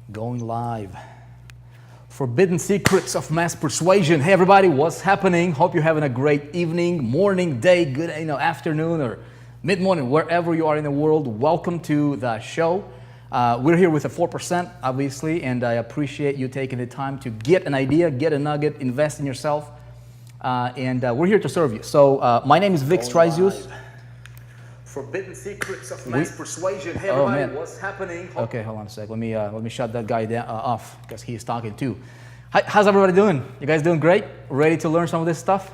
Going live. Forbidden secrets of mass persuasion. Hey everybody, what's happening? Hope you're having a great evening, morning, day, good afternoon or mid-morning, wherever you are in the world. Welcome to the show. We're here with a 4%, obviously, and I appreciate you taking the time to get an idea, get a nugget, invest in yourself, and we're here to serve you. So my name is Vic Strizius. Forbidden secrets of mass persuasion. Hey everybody, what's happening? Okay, hold on a sec. Let me shut that guy down, off because he's talking too. How's everybody doing? You guys doing great? Ready to learn some of this stuff?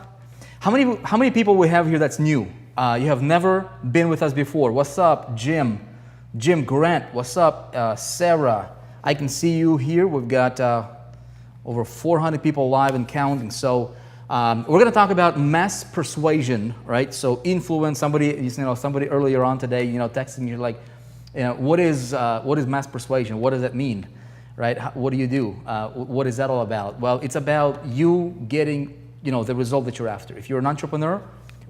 How many people we have here that's new? You have never been with us before. What's up, Jim? Jim Grant. What's up, Sarah? I can see you here. We've got over 400 people live and counting. So. We're going to talk about mass persuasion, right? So influence. Somebody earlier on today, texting you like, what is mass persuasion? What does that mean, right? What do you do? What is that all about? Well, it's about you getting, the result that you're after. If you're an entrepreneur,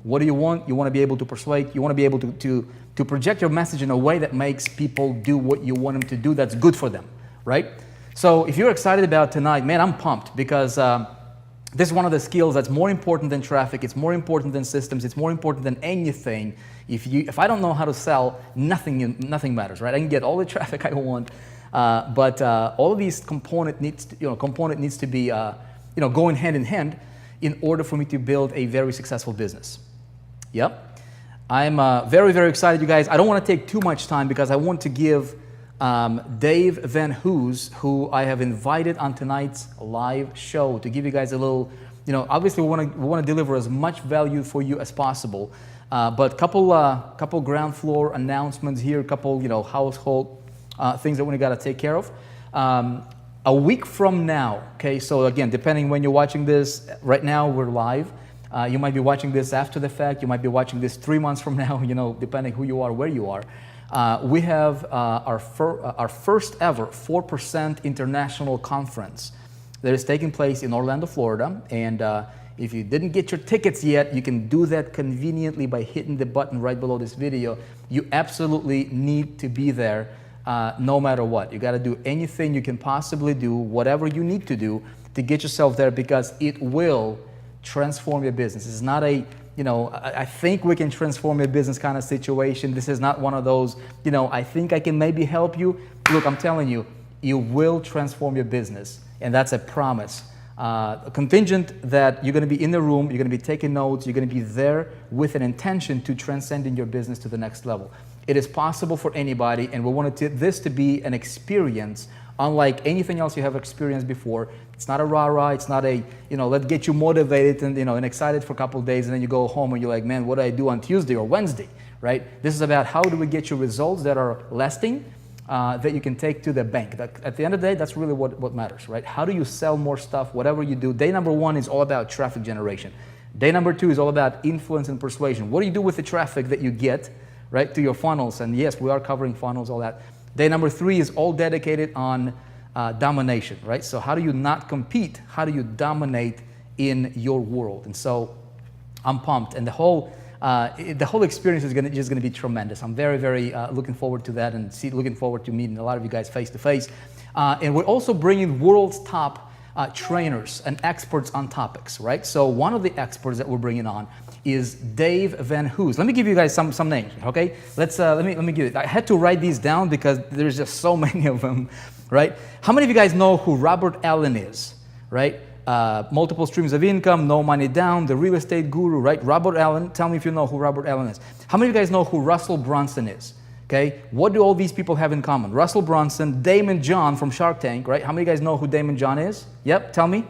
what do you want? You want to be able to persuade. You want to be able to project your message in a way that makes people do what you want them to do. That's good for them, right? So if you're excited about tonight, man, I'm pumped because. This is one of the skills that's more important than traffic. It's more important than systems. It's more important than anything. If I don't know how to sell, nothing matters, right? I can get all the traffic I want, but all of these component needs to be going hand in hand in order for me to build a very successful business. Yep, I'm very, very excited, you guys. I don't want to take too much time because I want to give Dave Van Hoos, who I have invited on tonight's live show to give you guys a little, obviously we want to deliver as much value for you as possible, but couple ground floor announcements here, a couple household things that we got to take care of. A week from now, okay, so again, depending when you're watching this, right now we're live. You might be watching this after the fact. You might be watching this 3 months from now, depending who you are, where you are. We have our first ever 4% international conference that is taking place in Orlando, Florida. And if you didn't get your tickets yet, you can do that conveniently by hitting the button right below this video. You absolutely need to be there no matter what. You got to do anything you can possibly do, whatever you need to do to get yourself there because it will transform your business. It's not a I think we can transform your business kind of situation. This is not one of those, I think I can maybe help you. Look, I'm telling you, you will transform your business. And that's a promise. A contingent that you're going to be in the room, you're going to be taking notes, you're going to be there with an intention to transcending your business to the next level. It is possible for anybody, and we wanted this to be an experience unlike anything else you have experienced before. It's not a rah-rah, it's not a, let's get you motivated and excited for a couple of days and then you go home and you're like, man, what do I do on Tuesday or Wednesday, right? This is about how do we get you results that are lasting, that you can take to the bank. At the end of the day, that's really what matters, right? How do you sell more stuff, whatever you do? Day number 1 is all about traffic generation. Day number 2 is all about influence and persuasion. What do you do with the traffic that you get, right, to your funnels? And yes, we are covering funnels, all that. Day number 3 is all dedicated on domination, right? So how do you not compete? How do you dominate in your world? And so I'm pumped, and the whole experience is just going to be tremendous. I'm very, very looking forward to that, and looking forward to meeting a lot of you guys face to face. And we're also bringing world's top trainers and experts on topics, right? So one of the experts that we're bringing on is Dave Van Hoos. Let me give you guys some names, okay? Let me give it. I had to write these down because there's just so many of them, right? How many of you guys know who Robert Allen is, right? Multiple streams of income, no money down, the real estate guru, right? Robert Allen. Tell me if you know who Robert Allen is. How many of you guys know who Russell Brunson is? Okay, what do all these people have in common? Russell Brunson, Damon John from Shark Tank, right? How many of you guys know who Damon John is? Yep, tell me.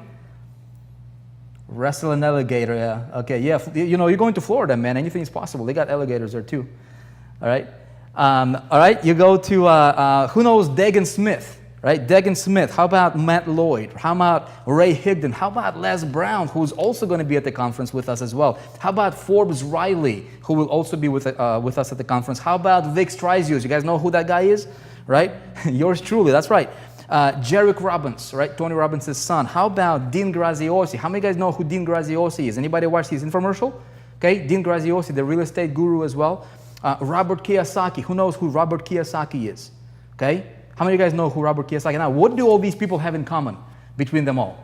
Wrestle an alligator, yeah. Okay, yeah, you're going to Florida, man. Anything is possible. They got alligators there too. All right. All right, you go to, who knows Dagan Smith, right? Dagan Smith. How about Matt Lloyd? How about Ray Higdon? How about Les Brown, who's also going to be at the conference with us as well? How about Forbes Riley, who will also be with us at the conference? How about Vic Strizius? You guys know who that guy is, right? Yours truly, that's right. Jarek Robbins, right? Tony Robbins' son. How about Dean Graziosi? How many guys know who Dean Graziosi is? Anybody watch his infomercial? Okay, Dean Graziosi, the real estate guru as well. Robert Kiyosaki. Who knows who Robert Kiyosaki is? Okay, How many of you guys know who Robert Kiyosaki? Now, what do all these people have in common between them all?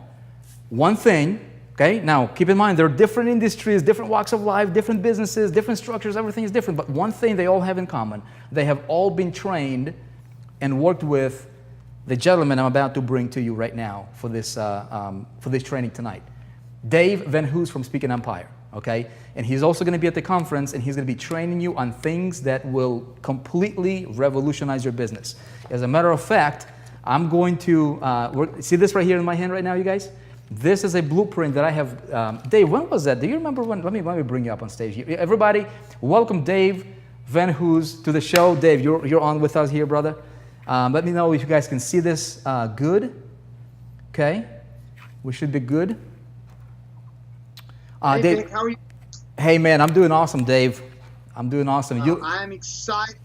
One thing, okay? Now, keep in mind, there are different industries, different walks of life, different businesses, different structures, everything is different. But one thing they all have in common, they have all been trained and worked with the gentleman I'm about to bring to you right now for this training tonight. Dave Van Hoos from Speaking Empire, okay? And he's also going to be at the conference, and he's going to be training you on things that will completely revolutionize your business. As a matter of fact, I'm going to, see this right here in my hand right now, you guys? This is a blueprint that I have. Dave, when was that? Do you remember when? Let me bring you up on stage. Everybody, welcome Dave Van Hoos to the show. Dave, you're on with us here, brother. Let me know if you guys can see this good. Okay, we should be good. Hey, Dave, Vic, how are you? Hey man, I'm doing awesome, Dave. I'm doing awesome. I'm excited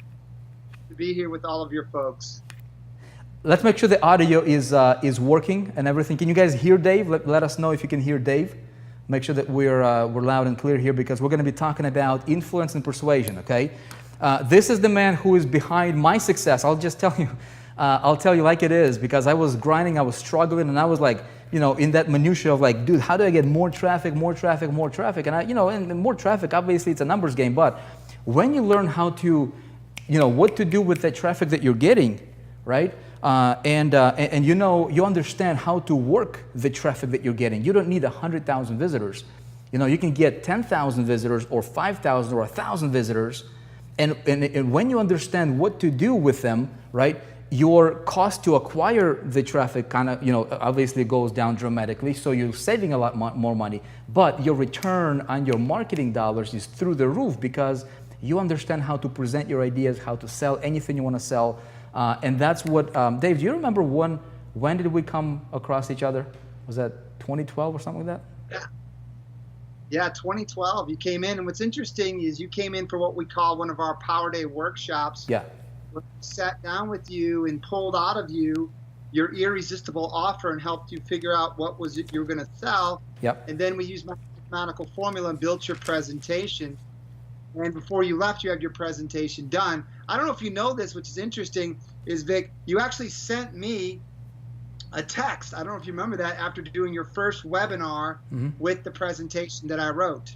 to be here with all of your folks. Let's make sure the audio is working and everything. Can you guys hear Dave? Let us know if you can hear Dave. Make sure that we're loud and clear here, because we're going to be talking about influence and persuasion. Okay, this is the man who is behind my success. I'll just tell you. I'll tell you like it is, because I was grinding, I was struggling, and I was like, in that minutia of like, dude, how do I get more traffic? And and more traffic, obviously it's a numbers game, but when you learn how to, what to do with that traffic that you're getting, right? And you understand how to work the traffic that you're getting. You don't need 100,000 visitors. You can get 10,000 visitors or 5,000 or 1,000 visitors, and when you understand what to do with them, right? Your cost to acquire the traffic kind of, obviously goes down dramatically, so you're saving a lot more money, but your return on your marketing dollars is through the roof, because you understand how to present your ideas, how to sell anything you want to sell, and that's what, Dave, do you remember when did we come across each other? Was that 2012 or something like that? Yeah, 2012, you came in, and what's interesting is you came in for what we call one of our Power Day workshops. Yeah. We sat down with you and pulled out of you your irresistible offer and helped you figure out what was it you were going to sell. Yep. And then we used my mathematical formula and built your presentation. And before you left, you had your presentation done. I don't know if you know this, which is interesting, is Vic, you actually sent me a text. I don't know if you remember that, after doing your first webinar with the presentation that I wrote.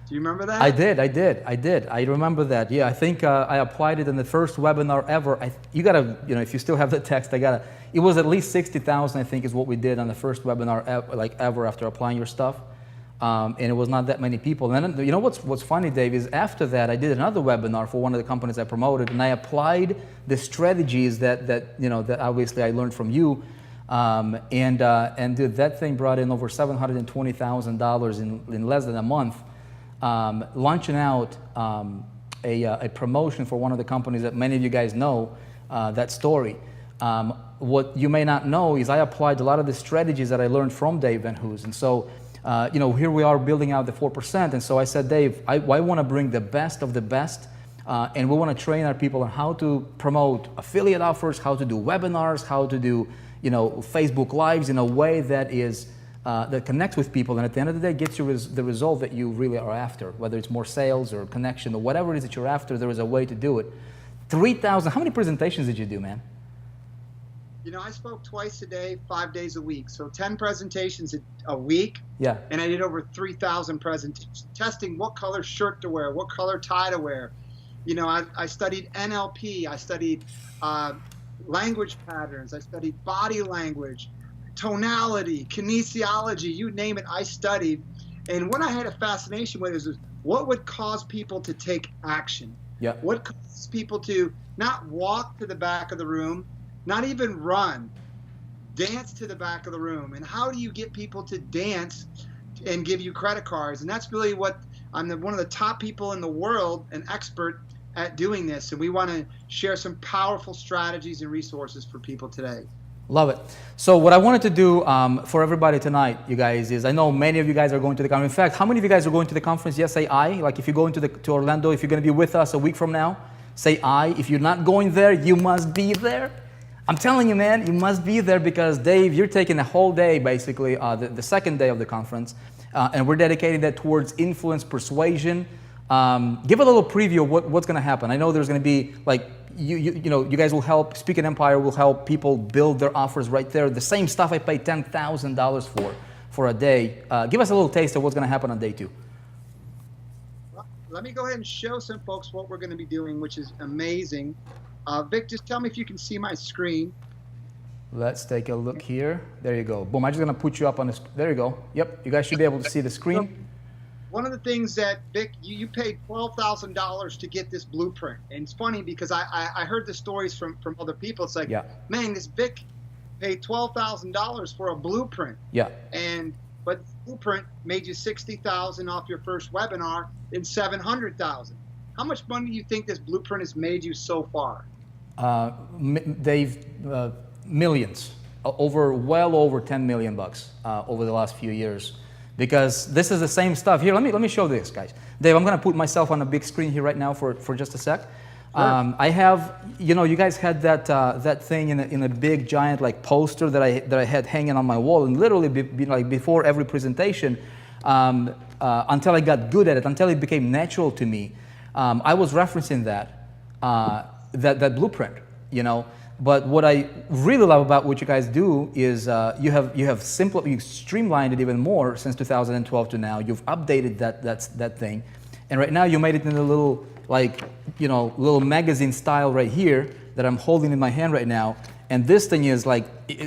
Do you remember that? I did. I remember that. Yeah, I think I applied it in the first webinar ever. You gotta, if you still have the text, it was at least 60,000, I think, is what we did on the first webinar ever after applying your stuff. And it was not that many people. And then, what's funny, Dave, is after that, I did another webinar for one of the companies I promoted, and I applied the strategies that obviously I learned from you. And dude, that thing brought in over $720,000 in less than a month. Launching out a promotion for one of the companies that many of you guys know, that story. What you may not know is I applied a lot of the strategies that I learned from Dave Van Hoos. And so, here we are building out the 4%. And so I said, Dave, I want to bring the best of the best. And we want to train our people on how to promote affiliate offers, how to do webinars, how to do, Facebook Lives in a way that is that connects with people, and at the end of the day gets you the result that you really are after, whether it's more sales or connection or whatever it is that you're after. There is a way to do it. 3,000. How many presentations did you do, man? I spoke twice a day, 5 days a week, so 10 presentations a week. Yeah. And I did over 3,000 presentations, testing what color shirt to wear, what color tie to wear. I studied NLP, I studied language patterns, I studied body language, tonality, kinesiology, you name it, I studied. And what I had a fascination with is what would cause people to take action? Yeah. What causes people to not walk to the back of the room, not even run, dance to the back of the room? And how do you get people to dance and give you credit cards? And that's really what I'm one of the top people in the world, an expert at doing this. And we want to share some powerful strategies and resources for people today. Love it. So what I wanted to do for everybody tonight, you guys, is I know many of you guys are going to the conference. In fact, how many of you guys are going to the conference? Yes, say I. Like if you're going to Orlando, if you're going to be with us a week from now, say I. If you're not going there, you must be there. I'm telling you, man, you must be there, because Dave, you're taking a whole day, basically, the second day of the conference, and we're dedicating that towards influence, persuasion. Give a little preview of what's going to happen. I know there's going to be, like, you guys will help. Speak and Empire will help people build their offers right there. The same stuff I paid $10,000 for a day. Give us a little taste of what's going to happen on day 2. Let me go ahead and show some folks what we're going to be doing, which is amazing. Vic, just tell me if you can see my screen. Let's take a look here. There you go. Boom. I'm just going to put you up on this. There you go. Yep. You guys should be able to see the screen. One of the things that, Vic, you paid $12,000 to get this blueprint. And it's funny because I heard the stories from other people. It's like, man, this Vic paid $12,000 for a blueprint. Yeah. But the blueprint made you $60,000 off your first webinar and $700,000. How much money do you think this blueprint has made you so far? Millions, well over 10 million bucks over the last few years, because this is the same stuff. Here, let me show this, guys. Dave, I'm going to put myself on a big screen here right now for just a sec. Sure. I have, you guys had that thing in a big giant like poster that I had hanging on my wall, and literally like before every presentation, until I got good at it, until it became natural to me. I was referencing that blueprint, But what I really love about what you guys do is you streamlined it even more since 2012 to now. You've updated that thing, and right now you made it in a little little magazine style right here that I'm holding in my hand right now. And this thing is like,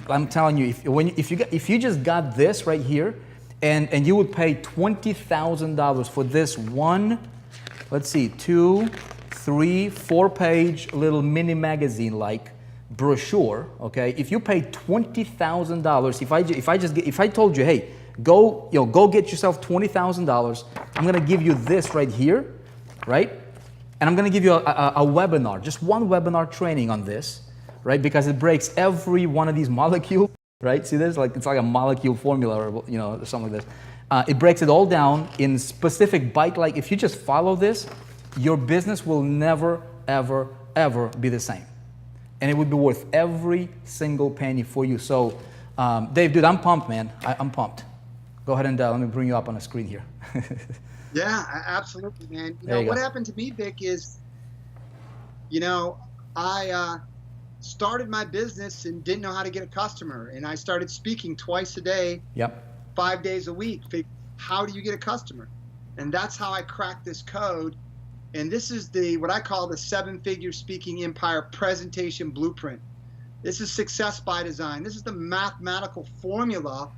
I'm telling you, if you just got this right here, and you would pay $20,000 for this one, let's see, 2, 3, 4-page little mini magazine like brochure, okay? If you pay $20,000, if I told you, hey, go get yourself $20,000, I'm gonna give you this right here, right? And I'm gonna give you a webinar, just one webinar training on this, right? Because it breaks every one of these molecules, right? See this? It's like a molecule formula or something like this. It breaks it all down in specific bite-like. If you just follow this, your business will never, ever, ever be the same. And it would be worth every single penny for you. So, Dave, dude, I'm pumped, man. I'm pumped. Go ahead and let me bring you up on the screen here. Yeah, absolutely, man. What happened to me, Vic, is, I started my business and didn't know how to get a customer. And I started speaking twice a day, 5 days a week. How do you get a customer? And that's how I cracked this code. And this is what I call the 7-figure speaking empire presentation blueprint. This is success by design. This is the mathematical formula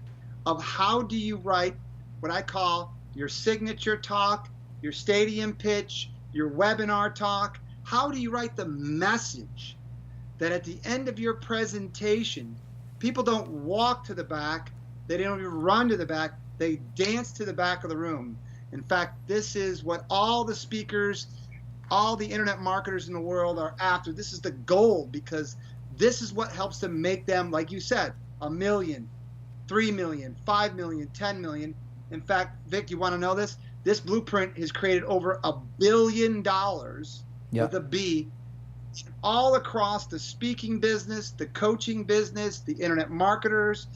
of how do you write what I call your signature talk, your stadium pitch, your webinar talk. How do you write the message that at the end of your presentation, people don't walk to the back, they don't even run to the back, they dance to the back of the room. In fact, this is what all the speakers, all the internet marketers in the world are after. This is the goal, because this is what helps them make them, like you said, 1 million, 3 million, 5 million, 10 million. In fact, Vic, you want to know this? This blueprint has created over $1 billion with a B, all across the speaking business, the coaching business, the internet marketers,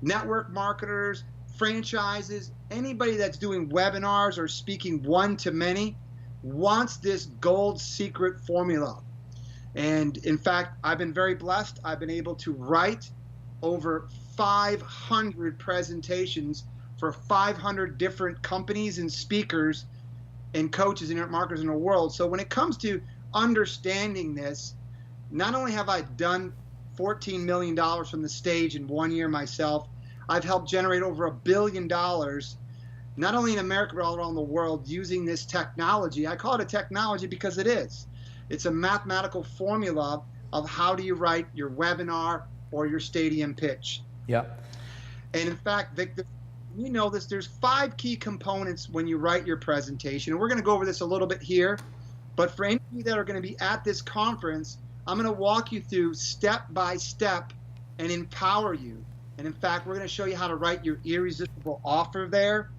network marketers, franchises. Anybody that's doing webinars or speaking one-to-many wants this gold secret formula. And in fact, I've been very blessed. I've been able to write over 500 presentations for 500 different companies and speakers and coaches and internet marketers in the world. So when it comes to understanding this, not only have I done $14 million from the stage in 1 year myself, I've helped generate over $1 billion, not only in America, but all around the world, using this technology. I call it a technology because it is. It's a mathematical formula of how do you write your webinar or your stadium pitch. Yeah. And in fact, Victor, you know this, there's 5 key components when you write your presentation. And we're going to go over this a little bit here. But for any of you that are going to be at this conference, I'm going to walk you through step by step and empower you. And in fact, we're going to show you how to write your irresistible offer there.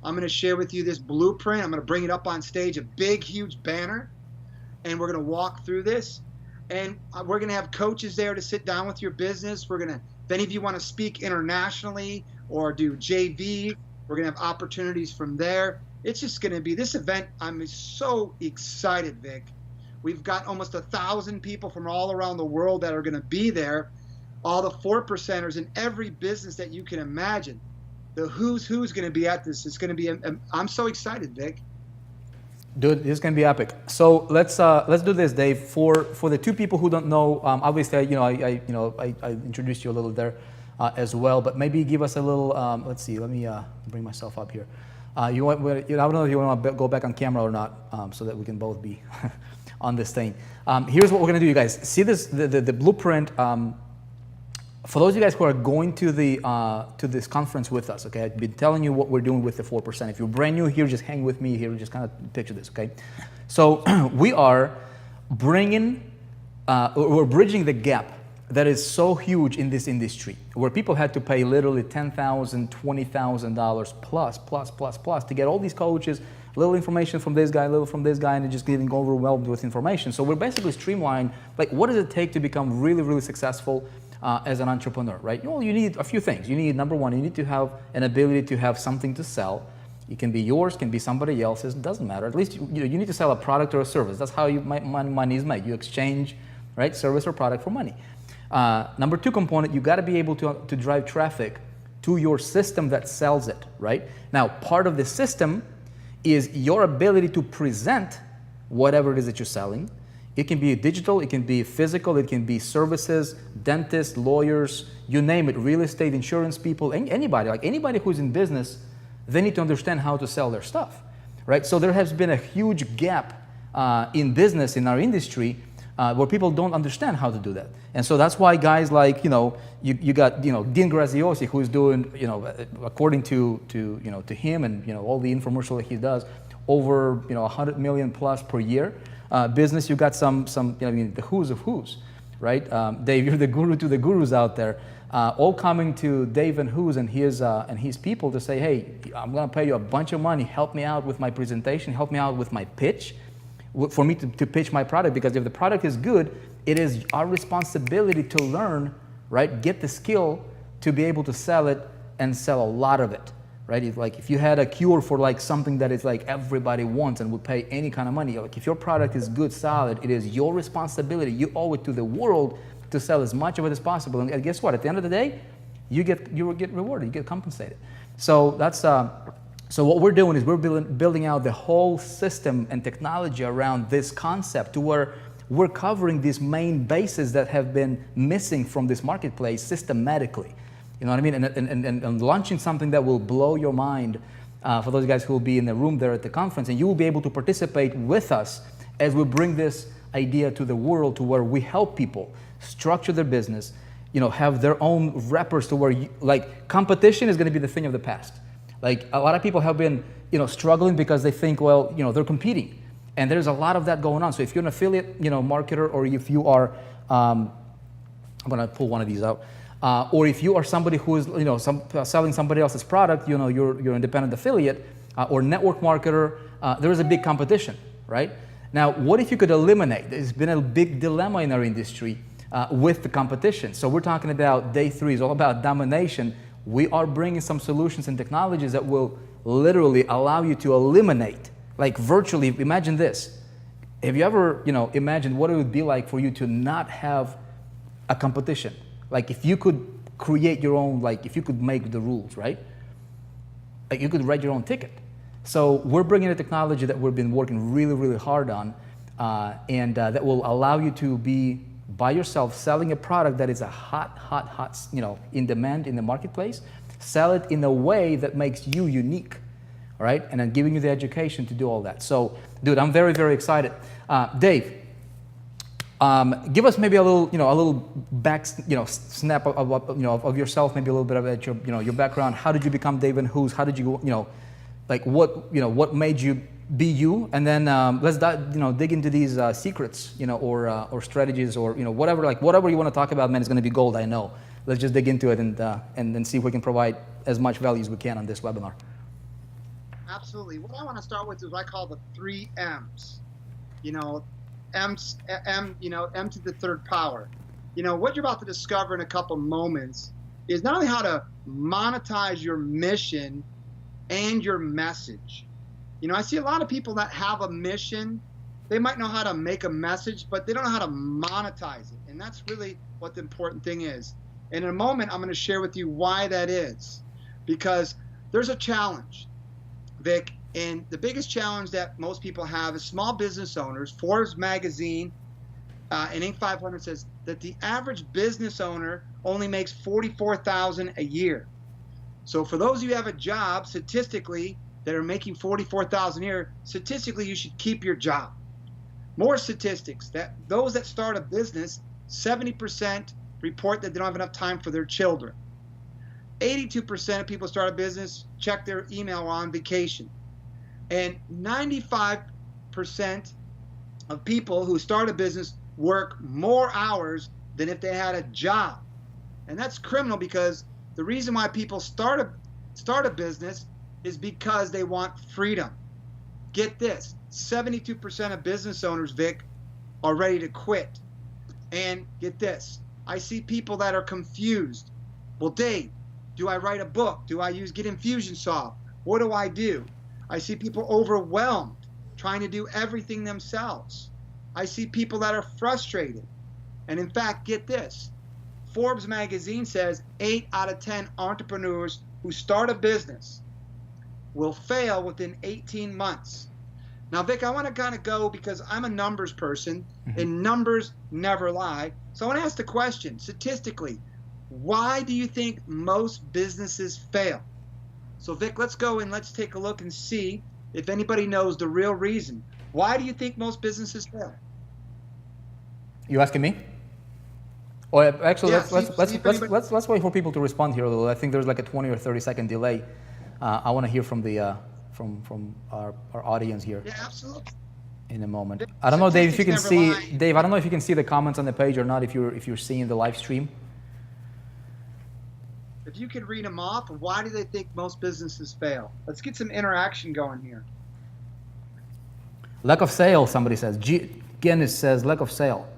I'm going to share with you this blueprint. I'm going to bring it up on stage, a big, huge banner. And we're going to walk through this. And we're going to have coaches there to sit down with your business. We're going to, if any of you want to speak internationally or do JV, we're going to have opportunities from there. It's just going to be this event. I'm so excited, Vic. We've got almost 1,000 people from all around the world that are going to be there. All the 4%ers in every business that you can imagine. The who's going to be at this. It's going to be. I'm so excited, Vic. Dude, this is gonna be epic. So let's do this, Dave. For the two people who don't know, obviously, I introduced you a little there as well, but maybe give us a little. Let's see. Let me bring myself up here. I don't know if you want to go back on camera or not, so that we can both be on this thing. Here's what we're gonna do, you guys. See this the blueprint. For those of you guys who are going to this conference with us, okay, I've been telling you what we're doing with the 4%. If you're brand new here, just hang with me here, just kind of picture this, okay? So we are bringing, we're bridging the gap that is so huge in this industry, where people had to pay literally $10,000, $20,000 plus to get all these coaches, little information from this guy, little from this guy, and just getting overwhelmed with information. So we're basically streamlined, like, what does it take to become really, really successful as an entrepreneur, right? Well, you need a few things. You need, number one, you need to have an ability to have something to sell. It can be yours, can be somebody else's, it doesn't matter. At least you need to sell a product or a service. That's how money is made. You exchange, right, service or product for money. Number two component, you got to be able to drive traffic to your system that sells it, right? Now, part of the system is your ability to present whatever it is that you're selling. It can be digital, it can be physical, it can be services, dentists, lawyers, you name it, real estate, insurance people, anybody, like anybody who's in business, they need to understand how to sell their stuff, right? So there has been a huge gap in business, in our industry, where people don't understand how to do that. And so that's why guys like, you got, Dean Graziosi, who's doing, according to him and, all the infomercial that he does, over, 100 million plus per year. Business, you got some the who's of who's, right? Dave, you're the guru to the gurus out there, all coming to Dave and who's and his people to say, hey, I'm gonna pay you a bunch of money, help me out with my presentation, help me out with my pitch, for me to pitch my product, because if the product is good, it is our responsibility to learn, right? Get the skill to be able to sell it and sell a lot of it. Right? It's like if you had a cure for like something that is like everybody wants and would pay any kind of money, like if your product is good, solid, it is your responsibility. You owe it to the world to sell as much of it as possible. And guess what? At the end of the day, you will get rewarded. You get compensated. So that's so what we're doing is we're building out the whole system and technology around this concept to where we're covering these main bases that have been missing from this marketplace systematically. You know what I mean? And launching something that will blow your mind for those guys who will be in the room there at the conference, and you will be able to participate with us as we bring this idea to the world, to where we help people structure their business, have their own rappers, to where like competition is going to be the thing of the past. Like a lot of people have been struggling because they think, well, they're competing, and there's a lot of that going on. So if you're an affiliate marketer, or if you are I'm going to pull one of these out. Or if you are somebody who is, selling somebody else's product, you're an independent affiliate or network marketer, there is a big competition, right? Now, what if you could eliminate? There's been a big dilemma in our industry with the competition. So we're talking about day 3 is all about domination. We are bringing some solutions and technologies that will literally allow you to eliminate, like virtually. Imagine this. Have you ever, imagined what it would be like for you to not have a competition? Like if you could create your own, like if you could make the rules, right? Like you could write your own ticket. So we're bringing a technology that we've been working really, really hard on, and that will allow you to be by yourself selling a product that is a hot, in demand in the marketplace. Sell it in a way that makes you unique, all right? And then giving you the education to do all that. So, dude, I'm very, very excited. Dave. Give us maybe a little back, snap of yourself, maybe a little bit about your background. How did you become Dave and Who's? How did you, what made you be you? And then let's dig into these secrets, or strategies, or whatever you want to talk about, man, is going to be gold. I know. Let's just dig into it and then see if we can provide as much value as we can on this webinar. Absolutely. What I want to start with is what I call the 3 M's. M to the third power. What you're about to discover in a couple moments is not only how to monetize your mission and your message. I see a lot of people that have a mission they might know how to make a message, but they don't know how to monetize it. And that's really what the important thing is. And in a moment, I'm going to share with you why that is. Because there's a challenge, Vic, and the biggest challenge that most people have is small business owners. Forbes magazine and Inc. 500 says that the average business owner only makes $44,000 a year. So for those of you who have a job, statistically, that are making $44,000 a year, statistically, you should keep your job. More statistics, that those that start a business, 70% report that they don't have enough time for their children. 82% of people start a business check their email while on vacation. And 95% of people who start a business work more hours than if they had a job. And that's criminal, because the reason why people start a business is because they want freedom. Get this, 72% of business owners, Vic, are ready to quit. And get this, I see people that are confused. Well, Dave, do I write a book? Do I get Infusionsoft? What do I do? I see people overwhelmed, trying to do everything themselves. I see people that are frustrated. And in fact, get this, Forbes magazine says 8 out of 10 entrepreneurs who start a business will fail within 18 months. Now, Vic, I want to kind of go, because I'm a numbers person, and numbers never lie. So I want to ask the question, statistically, why do you think most businesses fail? So, Vic, let's go and let's take a look and see if anybody knows the real reason. Why do you think most businesses fail? You asking me? Oh, actually, Yeah, let's wait for people to respond here a little. I think there's like a 20 or 30-second delay. I want to hear from the from our audience here. Yeah, absolutely. In a moment. I don't know, Dave, if you can see. Lie. Dave, I don't know if you can see the comments on the page or not. If you're seeing the live stream. If you could read them off, why do they think most businesses fail? Let's get some interaction going here. Lack of sale, somebody says. Guinness says lack of sale.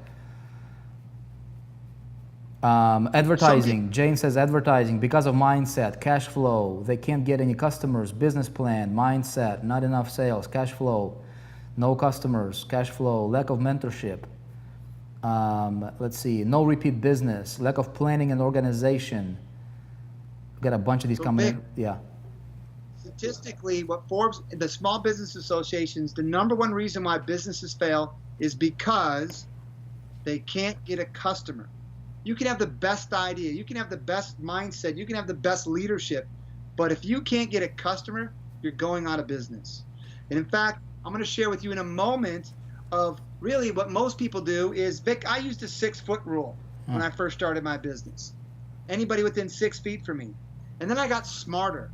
Advertising. Jane says advertising because of mindset, cash flow. They can't get any customers. Business plan, mindset, not enough sales, cash flow, no customers, cash flow, lack of mentorship. Let's see, no repeat business, lack of planning and organization. Got a bunch of these coming in. Yeah. Statistically, what Forbes, the Small Business Associations, the number one reason why businesses fail is because they can't get a customer. You can have the best idea, you can have the best mindset, you can have the best leadership, but if you can't get a customer, you're going out of business. And in fact, I'm going to share with you in a moment of really what most people do is, Vic, I used a 6-foot rule when I first started my business. Anybody within 6 feet from me. And then I got smarter.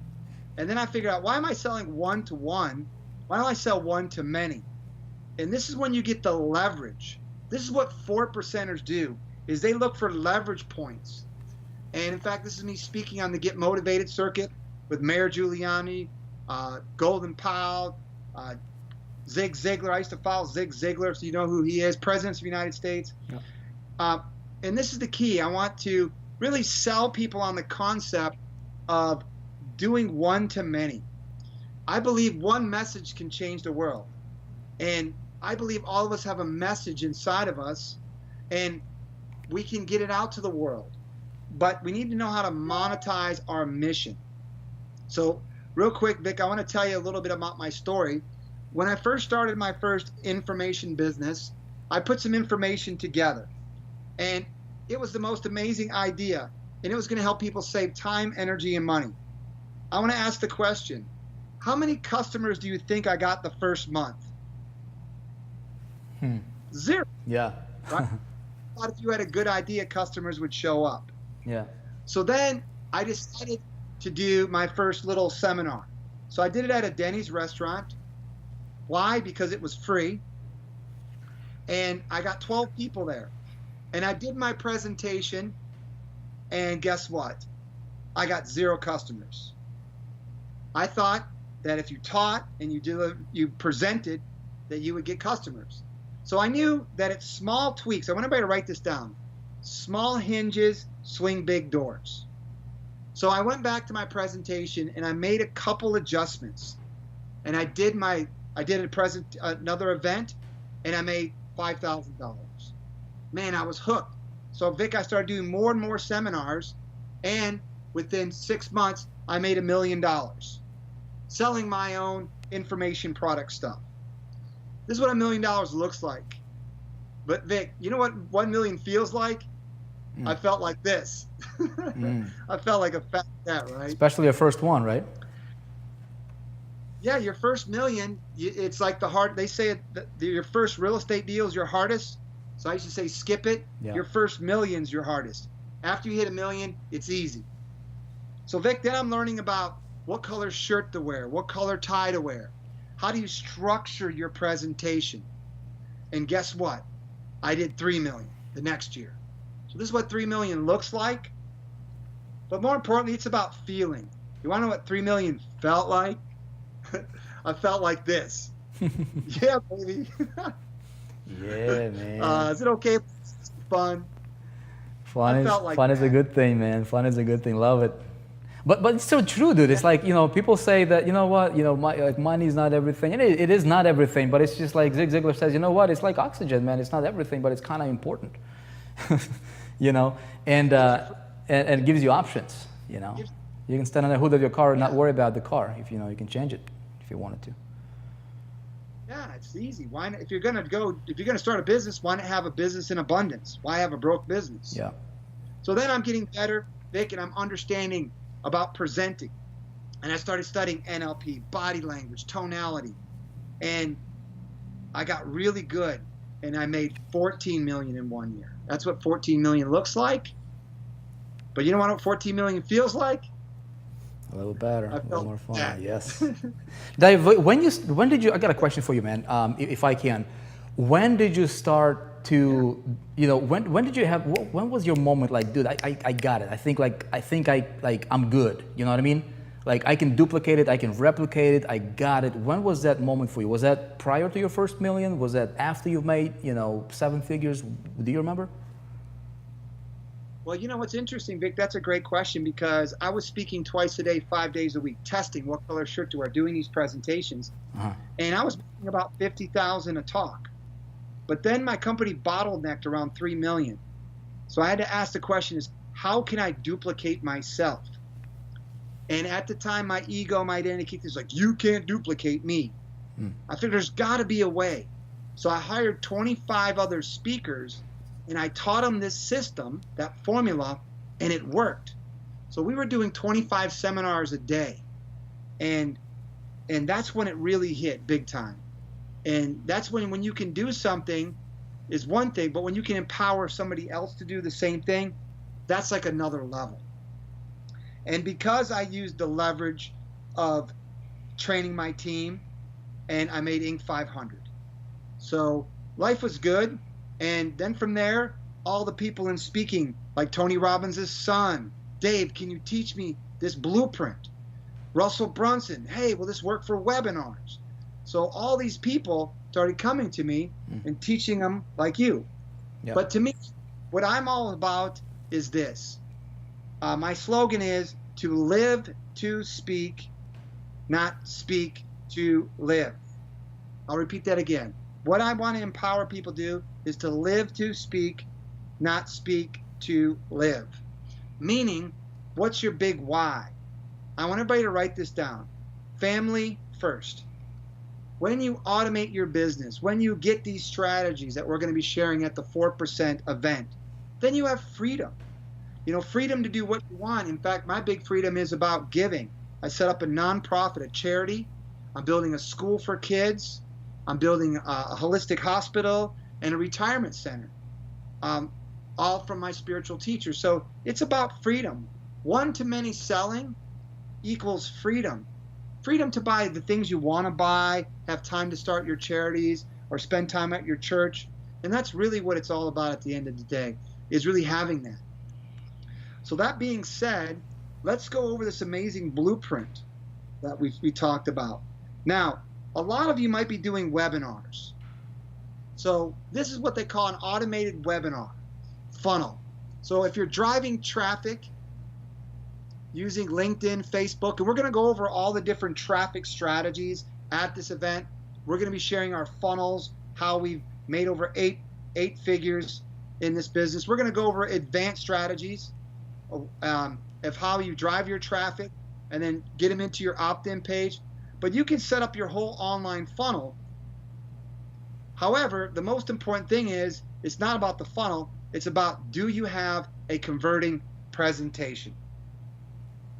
And then I figured out, why am I selling one-to-one? Why don't I sell one-to-many? And this is when you get the leverage. This is what 4%ers do, is they look for leverage points. And in fact, this is me speaking on the Get Motivated circuit with Mayor Giuliani, Golden Powell, Zig Ziglar. I used to follow Zig Ziglar, so you know who he is, President of the United States. Yeah. And this is the key. I want to really sell people on the concept of doing one-to-many. I believe one message can change the world. And I believe all of us have a message inside of us, and we can get it out to the world. But we need to know how to monetize our mission. So real quick, Vic, I want to tell you a little bit about my story. When I first started my first information business, I put some information together. And it was the most amazing idea. And it was going to help people save time, energy, and money. I want to ask the question, how many customers do you think I got the first month? 0. Yeah. Right? I thought if you had a good idea, customers would show up. Yeah. So then I decided to do my first little seminar. So I did it at a Denny's restaurant. Why? Because it was free. And I got 12 people there. And I did my presentation, and guess what? I got 0 customers. I thought that if you taught and you presented, that you would get customers. So I knew that it's small tweaks. I want everybody to write this down. Small hinges swing big doors. So I went back to my presentation and I made a couple adjustments. And I did another event, and I made $5,000. Man, I was hooked. So Vic, I started doing more and more seminars, and within 6 months, I made $1 million selling my own information product stuff. This is what $1 million looks like. But Vic, you know what 1 million feels like? I felt like this. I felt like a fat cat, right? Especially your first one, right? Yeah, your first million, it's like they say your first real estate deal is your hardest. So I used to say, skip it. Yeah. Your first million's your hardest. After you hit $1 million, it's easy. So Vic, then I'm learning about what color shirt to wear, what color tie to wear. How do you structure your presentation? And guess what? I did 3 million the next year. So this is what 3 million looks like. But more importantly, it's about feeling. You want to know what 3 million felt like? I felt like this. Yeah, baby. Yeah, man. Is it okay if it's fun? Fun like is a good thing, man. Fun is a good thing. Love it. But it's so true, dude. It's like, people say that, money is not everything. And it is not everything, but it's just like Zig Ziglar says, you know what? It's like oxygen, man. It's not everything, but it's kind of important. And it gives you options, You can stand on the hood of your car and not worry about the car. If, you can change it if you wanted to. Yeah, it's easy. Why not, if you're gonna start a business, why not have a business in abundance? Why have a broke business? Yeah. So then I'm getting better, Vic, and I'm understanding about presenting. And I started studying NLP, body language, tonality. And I got really good, and I made 14 million in 1 year. That's what 14 million looks like. But you know what 14 million feels like? A little better, a little more fun. That. Yes. Dave, when did you? I got a question for you, man. If I can, when did you start to? When did you have? When was your moment like, dude? I got it. I think I'm good. You know what I mean? Like I can duplicate it. I can replicate it. I got it. When was that moment for you? Was that prior to your first million? Was that after you've made 7 figures? Do you remember? Well, what's interesting, Vic, that's a great question, because I was speaking twice a day, 5 days a week, testing what color shirt to wear, doing these presentations. And I was making about 50,000 a talk. But then my company bottlenecked around 3 million. So I had to ask the question is, how can I duplicate myself? And at the time, my ego, my identity was like, you can't duplicate me. I figured there's got to be a way. So I hired 25 other speakers, and I taught them this system, that formula, and it worked. So we were doing 25 seminars a day. And that's when it really hit big time. And that's when you can do something is one thing, but when you can empower somebody else to do the same thing, that's like another level. And because I used the leverage of training my team, and I made Inc. 500. So life was good. And then from there, all the people in speaking, like Tony Robbins' son, Dave, can you teach me this blueprint? Russell Brunson, hey, will this work for webinars? So all these people started coming to me and teaching them like you. Yep. But to me, what I'm all about is this. My slogan is to live to speak, not speak to live. I'll repeat that again. What I want to empower people to do is to live to speak, not speak to live. Meaning, what's your big why? I want everybody to write this down. Family first. When you automate your business, when you get these strategies that we're going to be sharing at the 4% event, then you have freedom. Freedom to do what you want. In fact, my big freedom is about giving. I set up a nonprofit, a charity. I'm building a school for kids. I'm building a holistic hospital and a retirement center, all from my spiritual teacher. So it's about freedom. One-to-many selling equals freedom. Freedom to buy the things you want to buy, have time to start your charities, or spend time at your church. And that's really what it's all about at the end of the day, is really having that. So that being said, let's go over this amazing blueprint that we talked about. Now, a lot of you might be doing webinars. So this is what they call an automated webinar funnel. So if you're driving traffic using LinkedIn, Facebook, and we're going to go over all the different traffic strategies at this event. We're going to be sharing our funnels, how we've made over eight figures in this business. We're going to go over advanced strategies of how you drive your traffic and then get them into your opt-in page. But you can set up your whole online funnel. However, the most important thing is it's not about the funnel. It's about, do you have a converting presentation?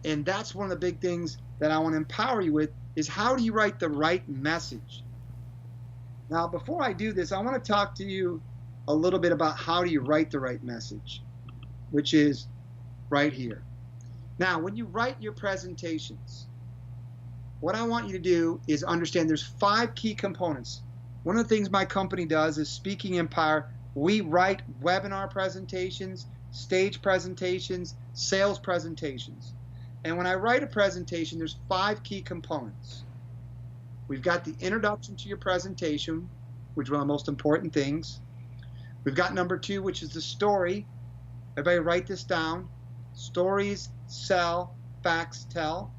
And that's one of the big things that I want to empower you with, is how do you write the right message? Now, before I do this, I want to talk to you a little bit about how do you write the right message, which is right here. Now, when you write your presentations, what I want you to do is understand there's 5 key components. One of the things my company does is Speaking Empire. We write webinar presentations, stage presentations, sales presentations. And when I write a presentation, there's 5 key components. We've got the introduction to your presentation, which is one of the most important things. We've got number 2, which is the story. Everybody write this down. Stories sell, facts tell.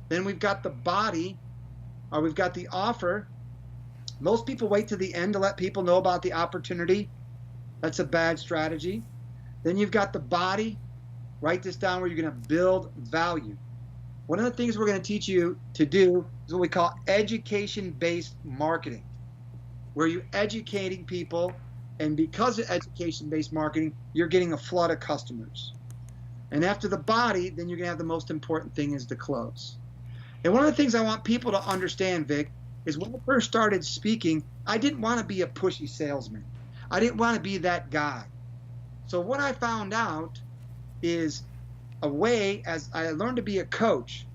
Then we've got the body, or we've got the offer. Most people wait to the end to let people know about the opportunity. That's a bad strategy. Then you've got the body. Write this down, where you're going to build value. One of the things we're going to teach you to do is what we call education-based marketing, where you're educating people, and because of education-based marketing, you're getting a flood of customers. And after the body, then you're going to have the most important thing is the close. And one of the things I want people to understand, Vic, is when I first started speaking, I didn't want to be a pushy salesman. I didn't want to be that guy. So what I found out is a way, as I learned to be a coach,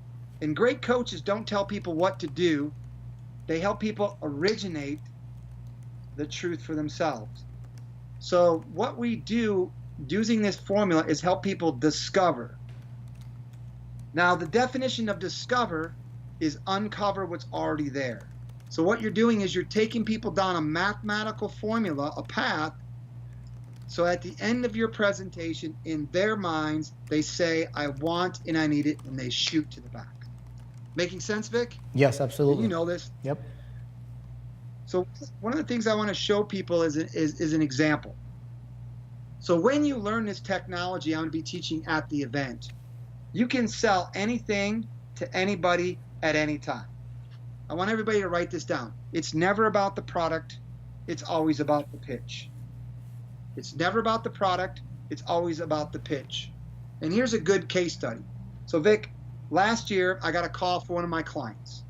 and great coaches don't tell people what to do. They help people originate the truth for themselves. So what we do using this formula is help people discover. Now, the definition of discover is uncover what's already there. So what you're doing is you're taking people down a mathematical formula, a path, so at the end of your presentation, in their minds, they say, I want and I need it, and they shoot to the back. Making sense, Vic? Yes, absolutely. You know this. Yep. So one of the things I want to show people is an example. So when you learn this technology I'm going to be teaching at the event, you can sell anything to anybody at any time. I want everybody to write this down. It's never about the product. It's always about the pitch. It's never about the product. It's always about the pitch. And here's a good case study. So Vic, last year I got a call for one of my clients.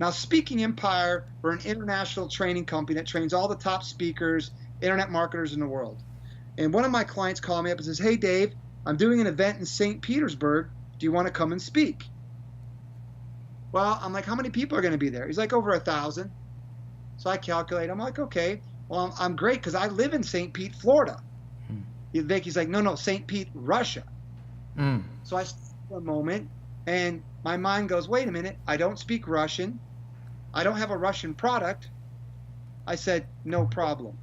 Now, Speaking Empire, we're an international training company that trains all the top speakers, internet marketers in the world. And one of my clients called me up and says, hey Dave, I'm doing an event in St. Petersburg. Do you want to come and speak? Well, I'm like, how many people are going to be there? He's like, over 1,000. So I calculate. I'm like, okay, well, I'm great because I live in St. Pete, Florida. He's like, no, St. Pete, Russia. So I stop for a moment, and my mind goes, wait a minute, I don't speak Russian. I don't have a Russian product. I said, no problem.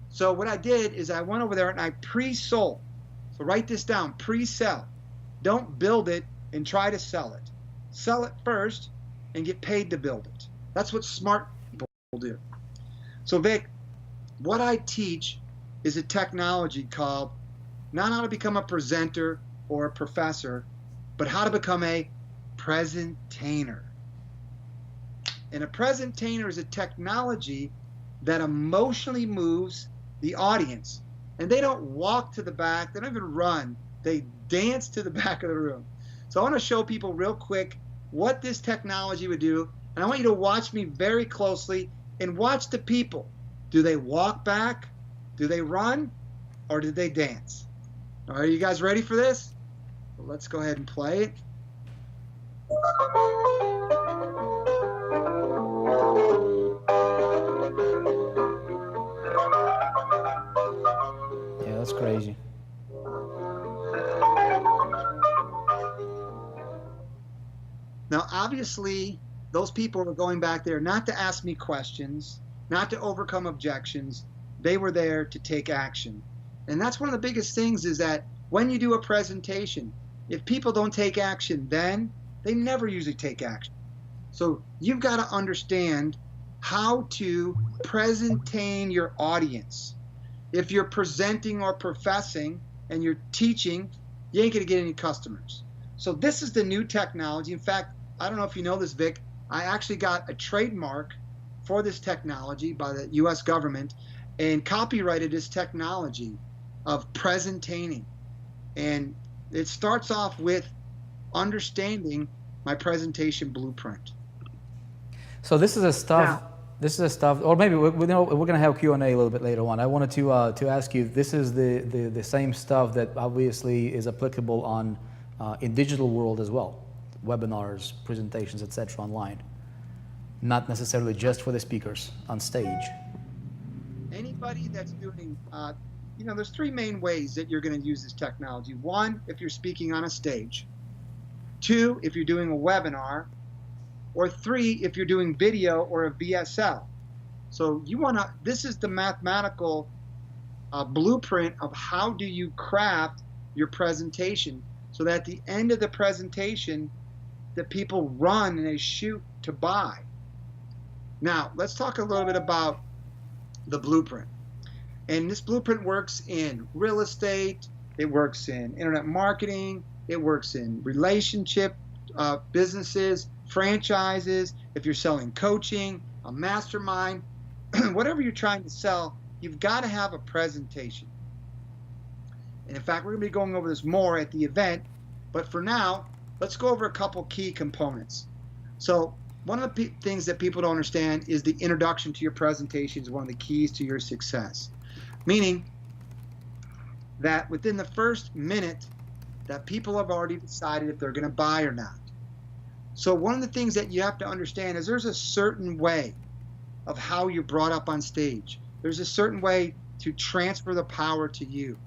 So what I did is I went over there and I pre-sold. So write this down, pre-sell. Don't build it and try to sell it. Sell it first and get paid to build it. That's what smart people do. So Vic, what I teach is a technology called not how to become a presenter or a professor, but how to become a presentainer. And a presentainer is a technology that emotionally moves the audience. And they don't walk to the back, they don't even run, they dance to the back of the room. So I want to show people real quick what this technology would do. And I want you to watch me very closely and watch the people. Do they walk back? Do they run? Or do they dance? Are you guys ready for this? Well, let's go ahead and play it. Yeah, that's crazy. Now, obviously, those people were going back there not to ask me questions, not to overcome objections. They were there to take action. And that's one of the biggest things is that when you do a presentation, if people don't take action then, they never usually take action. So you've got to understand how to presentain your audience. If you're presenting or professing and you're teaching, you ain't going to get any customers. So this is the new technology. In fact, I don't know if you know this, Vic, I actually got a trademark for this technology by the US government and copyrighted this technology of presentating. And it starts off with understanding my presentation blueprint. So this is a stuff. This is a stuff, or maybe we're going to have Q&A a little bit later on. I wanted to ask you. This is the same stuff that obviously is applicable on in digital world as well, webinars, presentations, etc. online. Not necessarily just for the speakers on stage. Anybody that's doing, there's three main ways that you're going to use this technology. One, if you're speaking on a stage. Two, if you're doing a webinar. Or three, if you're doing video or a VSL. So this is the mathematical blueprint of how do you craft your presentation so that at the end of the presentation, the people run and they shoot to buy. Now, let's talk a little bit about the blueprint. And this blueprint works in real estate, it works in internet marketing, it works in relationship businesses, franchises, if you're selling coaching, a mastermind, whatever you're trying to sell, you've got to have a presentation. And in fact, we're going to be going over this more at the event, but for now, let's go over a couple key components. So one of the things that people don't understand is the introduction to your presentation is one of the keys to your success. Meaning that within the first minute that people have already decided if they're going to buy or not. So one of the things that you have to understand is there's a certain way of how you're brought up on stage. There's a certain way to transfer the power to you.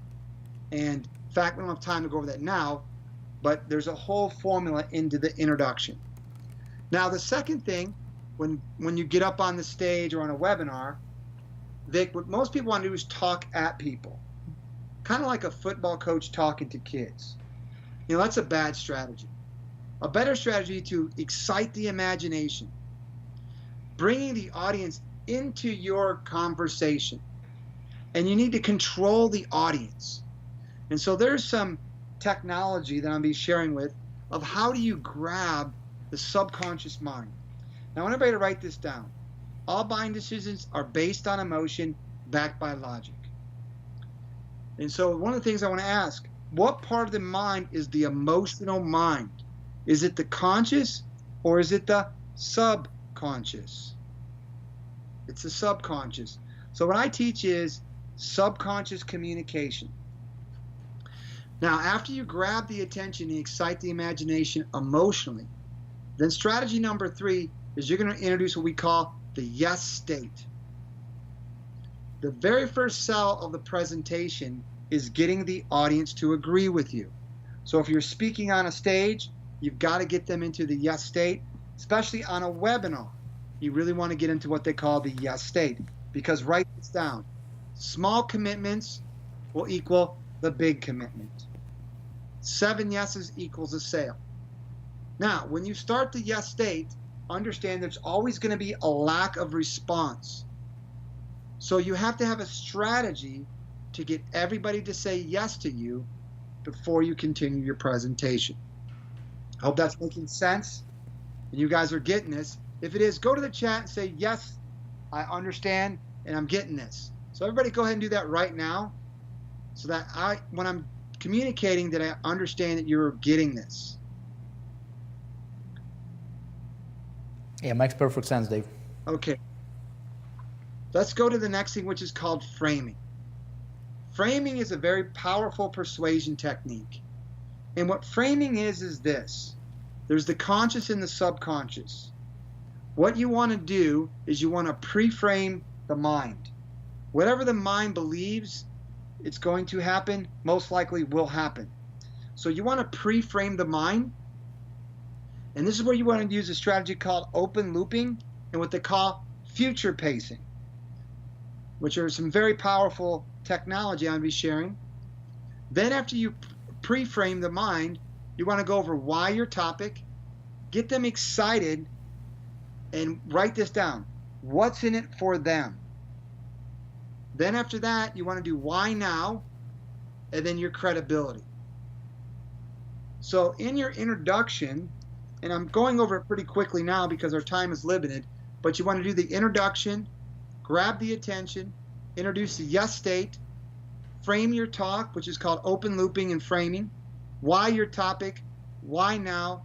And in fact, we don't have time to go over that now, but there's a whole formula into the introduction. Now, the second thing, when you get up on the stage or on a webinar, Vic, what most people want to do is talk at people. Kind of like a football coach talking to kids. That's a bad strategy. A better strategy to excite the imagination, bringing the audience into your conversation. And you need to control the audience. And so there's some technology that I'll be sharing with of how do you grab the subconscious mind. Now I want everybody to write this down. All buying decisions are based on emotion, backed by logic. And so one of the things I want to ask, what part of the mind is the emotional mind? Is it the conscious or is it the subconscious? It's the subconscious. So what I teach is subconscious communication. Now, after you grab the attention and excite the imagination emotionally, then strategy number 3 is you're going to introduce what we call the yes state. The very first cell of the presentation is getting the audience to agree with you. So if you're speaking on a stage, you've got to get them into the yes state, especially on a webinar. You really want to get into what they call the yes state, because write this down. Small commitments will equal the big commitment. 7 yeses equals a sale. Now, when you start the yes state, understand there's always going to be a lack of response. So you have to have a strategy to get everybody to say yes to you before you continue your presentation. I hope that's making sense and you guys are getting this. If it is, go to the chat and say, yes, I understand and I'm getting this. So everybody go ahead and do that right now so that when I'm communicating, that I understand that you're getting this. Yeah, makes perfect sense, Dave. Okay. Let's go to the next thing, which is called framing. Framing is a very powerful persuasion technique. And what framing is this. There's the conscious and the subconscious. What you want to do is you want to pre-frame the mind. Whatever the mind believes it's going to happen, most likely will happen. So you want to pre-frame the mind. And this is where you want to use a strategy called open looping and what they call future pacing, which are some very powerful technology I'm going to be sharing. Then after you pre-frame the mind, you want to go over why your topic, get them excited, and write this down. What's in it for them? Then after that, you want to do why now, and then your credibility. So in your introduction, and I'm going over it pretty quickly now because our time is limited, but you want to do the introduction, grab the attention, introduce the yes state, frame your talk, which is called open looping and framing, why your topic, why now,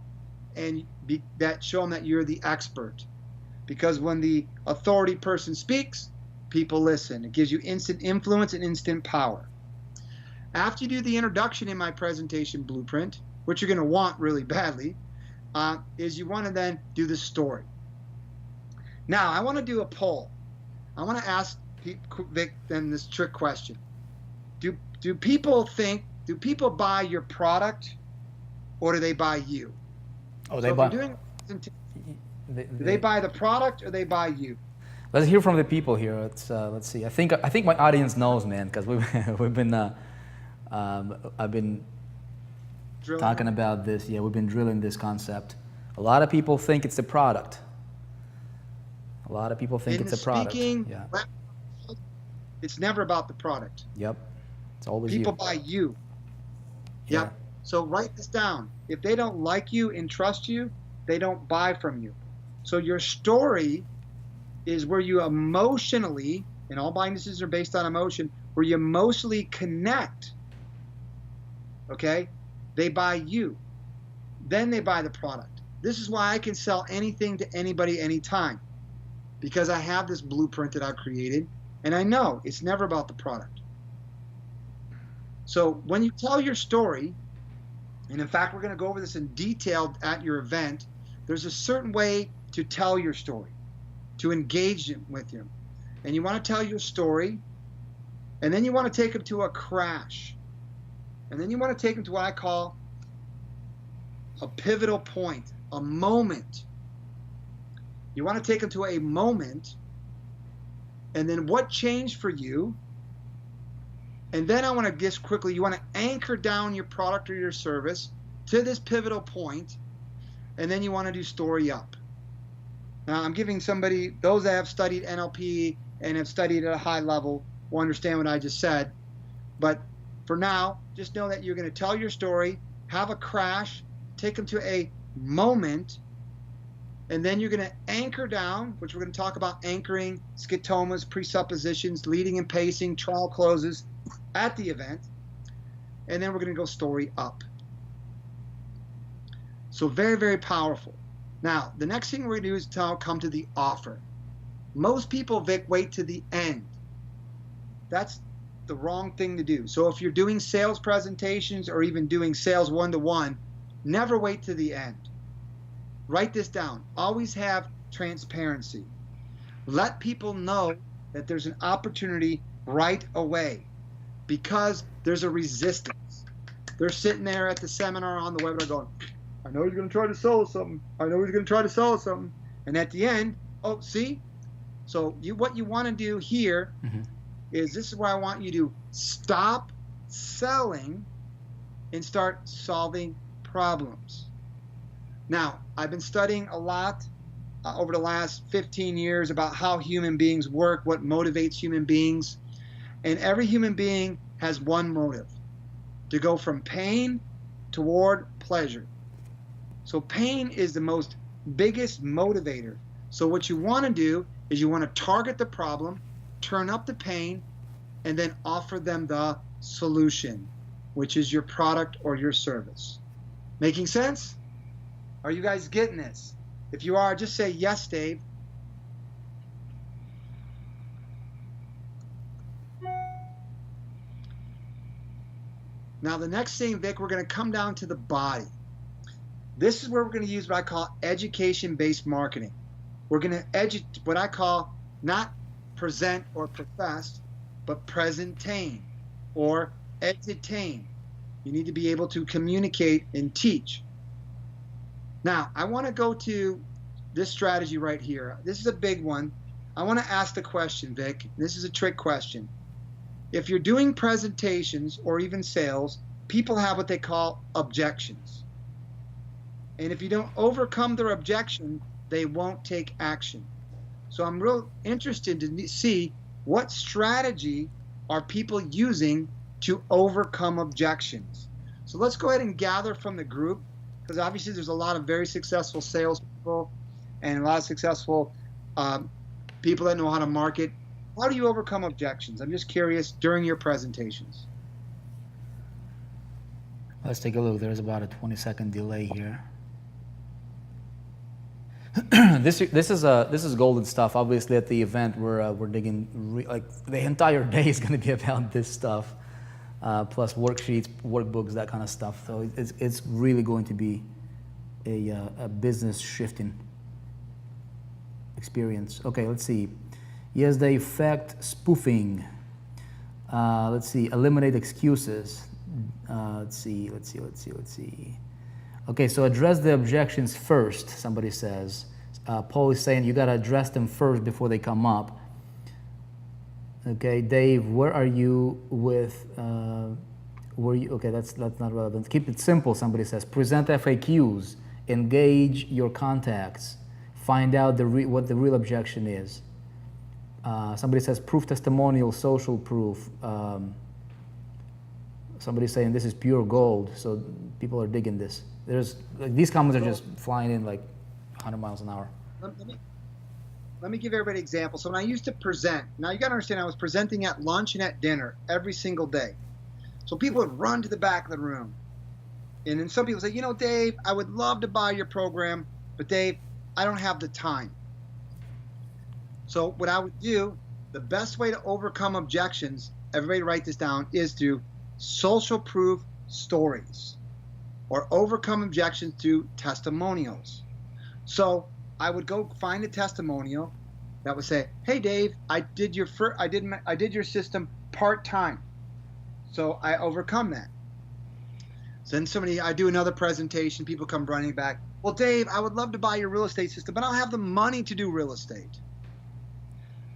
and that show them that you're the expert. Because when the authority person speaks, people listen. It gives you instant influence and instant power. After you do the introduction in my presentation blueprint, which you're going to want really badly, is you want to then do the story. Now, I want to do a poll. I want to ask Vic then this trick question. Do people buy your product, or do they buy you? Oh, do they buy the product, or they buy you? Let's hear from the people here. Let's see. I think my audience knows, man, because we've been I've been talking about this. Yeah, we've been drilling this concept. A lot of people think it's the product. A lot of people think it's a product. Yeah. It's never about the product. Yep. It's always people you. Buy you. Yeah. Yep. So write this down. If they don't like you and trust you, they don't buy from you. So your story is where you emotionally, and all businesses are based on emotion, where you emotionally connect. Okay? They buy you. Then they buy the product. This is why I can sell anything to anybody anytime. Because I have this blueprint that I've created, and I know it's never about the product. So when you tell your story, and in fact we're going to go over this in detail at your event, there's a certain way to tell your story, to engage with you. And you want to tell your story, and then you want to take them to a crash. And then you want to take them to what I call a pivotal point, a moment. You want to take them to a moment, and then what changed for you. And then I want to just quickly, you want to anchor down your product or your service to this pivotal point, and then you want to do story up. Now, I'm giving somebody, those that have studied NLP and have studied at a high level will understand what I just said. But for now, just know that you're going to tell your story, have a crash, take them to a moment, and then you're going to anchor down, which we're going to talk about anchoring, schitomas, presuppositions, leading and pacing, trial closes at the event. And then we're going to go story up. So very, very powerful. Now, the next thing we're going to do is come to the offer. Most people, Vic, wait to the end. That's the wrong thing to do. So if you're doing sales presentations or even doing sales one-to-one, never wait to the end. Write this down. Always have transparency. Let people know that there's an opportunity right away, because there's a resistance. They're sitting there at the seminar on the webinar going, I know he's going to try to sell us something. I know he's going to try to sell us something. And at the end, oh, see? So what you want to do here is, this is where I want you to stop selling and start solving problems. Now, I've been studying a lot over the last 15 years about how human beings work, what motivates human beings. And every human being has one motive: to go from pain toward pleasure. So pain is the biggest motivator. So what you want to do is you want to target the problem, turn up the pain, and then offer them the solution, which is your product or your service. Making sense? Are you guys getting this? If you are, just say yes, Dave. Now the next thing, Vic, we're going to come down to the body. This is where we're going to use what I call education-based marketing. We're going to what I call not present or profess, but presentain or edutain. You need to be able to communicate and teach. Now, I want to go to this strategy right here. This is a big one. I want to ask the question, Vic. This is a trick question. If you're doing presentations or even sales, people have what they call objections. And if you don't overcome their objection, they won't take action. So I'm real interested to see what strategy are people using to overcome objections. So let's go ahead and gather from the group, because obviously there's a lot of very successful salespeople and a lot of successful people that know how to market. How do you overcome objections? I'm just curious during your presentations. Let's take a look. There's about a 20-second delay here. This is golden stuff. Obviously, at the event, we're digging like the entire day is going to be about this stuff, plus worksheets, workbooks, that kind of stuff. So it's really going to be a business shifting experience. Okay, let's see. Yes, they effect spoofing. Let's see. Eliminate excuses. Let's see. Okay, so address the objections first, somebody says. Paul is saying you got to address them first before they come up. Okay, Dave, where are you with, okay, that's not relevant. Keep it simple, somebody says. Present FAQs, engage your contacts, find out what the real objection is. Somebody says proof testimonial, social proof. Somebody's saying this is pure gold, so people are digging this. There's like, these comments are just flying in like 100 miles an hour. Let me give everybody an example. So when I used to present, now you got to understand I was presenting at lunch and at dinner every single day. So people would run to the back of the room. And then some people say, you know, Dave, I would love to buy your program, but Dave, I don't have the time. So what I would do, the best way to overcome objections, everybody write this down, is through social proof stories, or overcome objections through testimonials. So I would go find a testimonial that would say, "Hey Dave, I did your system part-time, so I overcome that." So then I do another presentation, people come running back, "Well Dave, I would love to buy your real estate system, but I don't have the money to do real estate."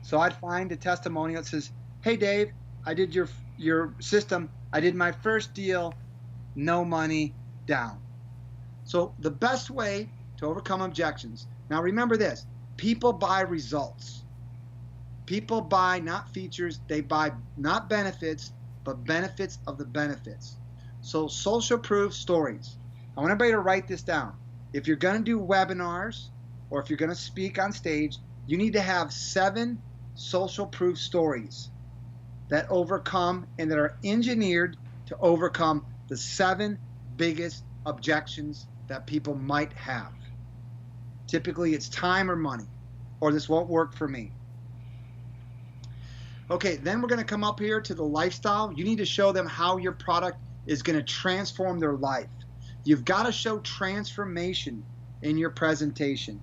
So I'd find a testimonial that says, "Hey Dave, I did your system. I did my first deal, no money down." So the best way to overcome objections. Now remember this, people buy results. People buy not features, they buy not benefits, but benefits of the benefits. So social proof stories. I want everybody to write this down. If you're going to do webinars or if you're going to speak on stage, you need to have 7 social proof stories that overcome and that are engineered to overcome the 7 biggest objections that people might have. Typically it's time or money, or this won't work for me. Okay, then we're going to come up here to the lifestyle. You need to show them how your product is going to transform their life. You've got to show transformation in your presentation.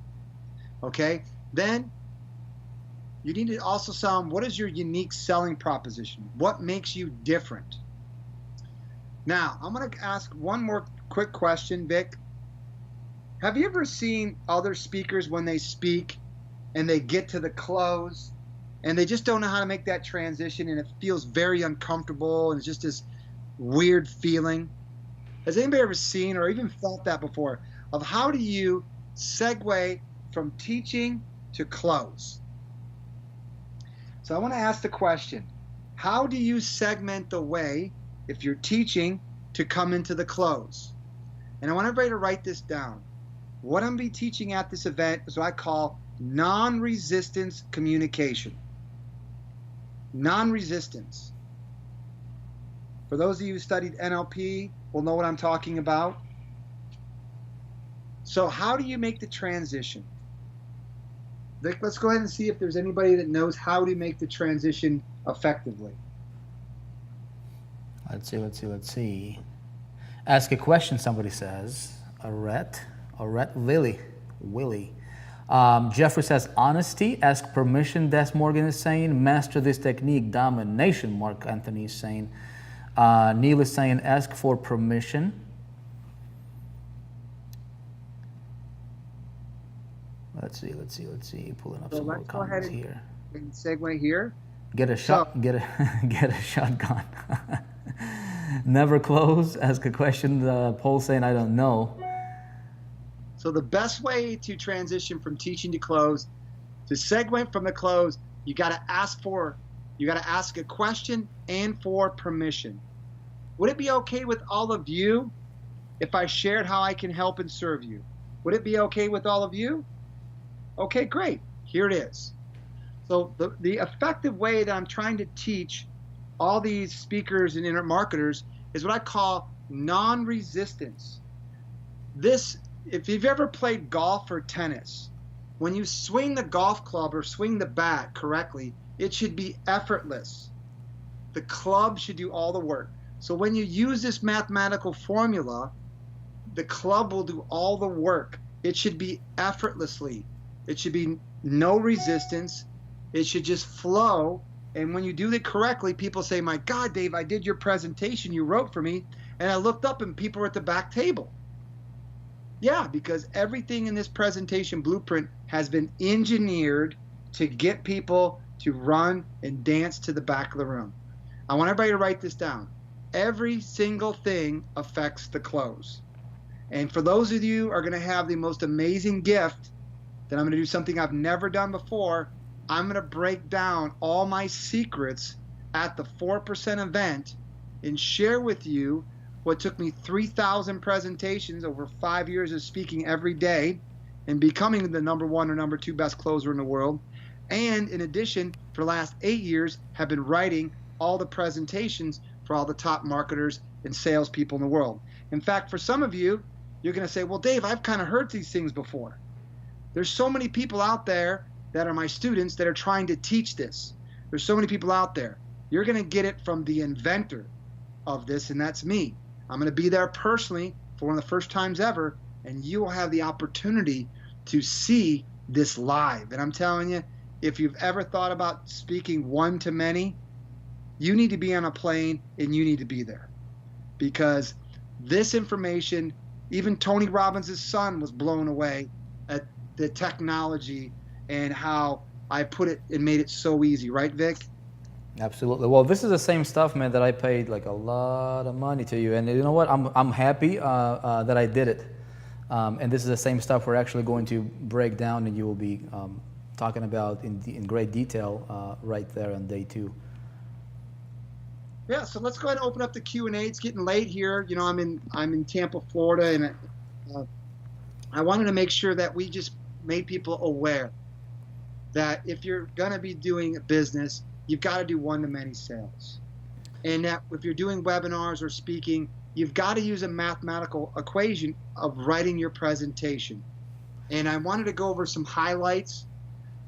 Okay, then you need to also sell them what is your unique selling proposition? What makes you different? Now, I'm going to ask one more quick question, Vic. Have you ever seen other speakers when they speak and they get to the close and they just don't know how to make that transition and it feels very uncomfortable and it's just this weird feeling? Has anybody ever seen or even felt that before, of how do you segue from teaching to close? So I want to ask the question, how do you segment the way, if you're teaching, to come into the close? And I want everybody to write this down. What I'm going to be teaching at this event is what I call non-resistance communication. Non-resistance. For those of you who studied NLP will know what I'm talking about. So how do you make the transition? Vic, let's go ahead and see if there's anybody that knows how to make the transition effectively. Let's see. Ask a question, somebody says. Arette, Willie. Jeffrey says, honesty, ask permission, Des Morgan is saying. Master this technique, domination, Mark Anthony is saying. Neil is saying, ask for permission. Let's see. Pulling up some more comments here. And segue here. Get a shotgun. Never close. Ask a question. Paul saying, I don't know. So the best way to transition from teaching to close To segue from the close, you got to ask a question and for permission. Would it be okay with all of you if I shared how I can help and serve you? Would it be okay with all of you? Okay, great. Here it is. So the effective way that I'm trying to teach all these speakers and internet marketers is what I call non-resistance. This, if you've ever played golf or tennis, when you swing the golf club or swing the bat correctly, it should be effortless. The club should do all the work. So when you use this mathematical formula, the club will do all the work. It should be effortlessly. It should be no resistance. It should just flow. And when you do it correctly, people say, my God, Dave, I did your presentation you wrote for me. And I looked up and people were at the back table. Yeah, because everything in this presentation blueprint has been engineered to get people to run and dance to the back of the room. I want everybody to write this down. Every single thing affects the close. And for those of you who are going to have the most amazing gift, that I'm going to do something I've never done before, I'm going to break down all my secrets at the 4% event and share with you what took me 3,000 presentations over 5 years of speaking every day and becoming the #1 or #2 best closer in the world. And in addition, for the last 8 years, have been writing all the presentations for all the top marketers and salespeople in the world. In fact, for some of you, you're going to say, well, Dave, I've kind of heard these things before. There's so many people out there that are my students that are trying to teach this. There's so many people out there. You're going to get it from the inventor of this, and that's me. I'm going to be there personally for one of the first times ever, and you will have the opportunity to see this live. And I'm telling you, if you've ever thought about speaking one to many, you need to be on a plane and you need to be there. Because this information, even Tony Robbins' son was blown away at the technology and how I put it and made it so easy. Right, Vic? Absolutely. Well, this is the same stuff, man, that I paid like a lot of money to you. And you know what? I'm happy that I did it. And this is the same stuff we're actually going to break down, and you will be talking about in great detail right there on day 2. Yeah, so let's go ahead and open up the Q&A. It's getting late here. You know, I'm in Tampa, Florida, and I wanted to make sure that we just made people aware that if you're going to be doing business, you've got to do one-to-many sales. And that if you're doing webinars or speaking, you've got to use a mathematical equation of writing your presentation. And I wanted to go over some highlights.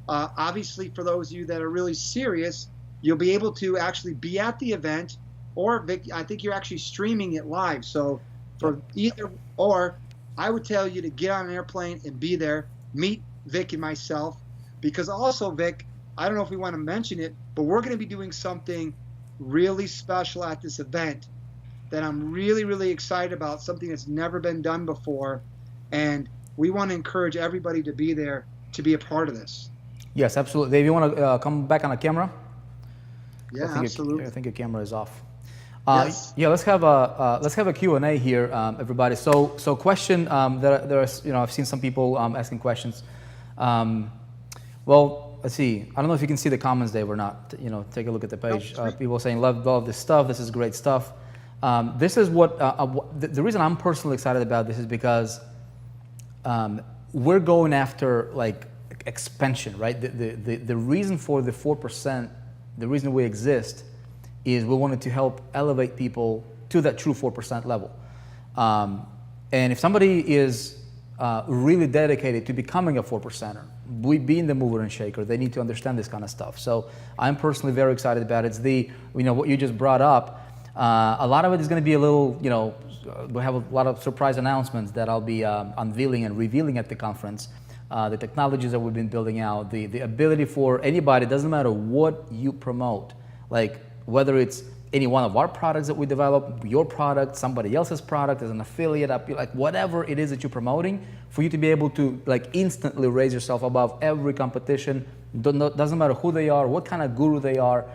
Obviously, for those of you that are really serious, you'll be able to actually be at the event, or Vic, I think you're actually streaming it live. So for either or, I would tell you to get on an airplane and be there, meet Vic and myself, because also, Vic, I don't know if we want to mention it, but we're going to be doing something really special at this event that I'm really, really excited about, something that's never been done before, and we want to encourage everybody to be there to be a part of this. Yes, absolutely. Dave, you want to come back on the camera? Yeah, absolutely. I think your camera is off. Yes. Yeah, let's have a Q&A here, everybody. So question there's I've seen some people asking questions. Well, let's see. I don't know if you can see the comments, Dave, or not. Take a look at the page. People saying love this stuff. This is great stuff. This is what the reason I'm personally excited about this is because we're going after like expansion, right? The reason for the 4%. The reason we exist is we wanted to help elevate people to that true 4% level. And if somebody is really dedicated to becoming a 4%er, being the mover and shaker, they need to understand this kind of stuff. So I'm personally very excited about it. It's what you just brought up. A lot of it is going to be a little, we have a lot of surprise announcements that I'll be unveiling and revealing at the conference. The technologies that we've been building out, the ability for anybody, doesn't matter what you promote, like whether it's any one of our products that we develop, your product, somebody else's product as an affiliate, like whatever it is that you're promoting, for you to be able to like instantly raise yourself above every competition, doesn't matter who they are, what kind of guru they are,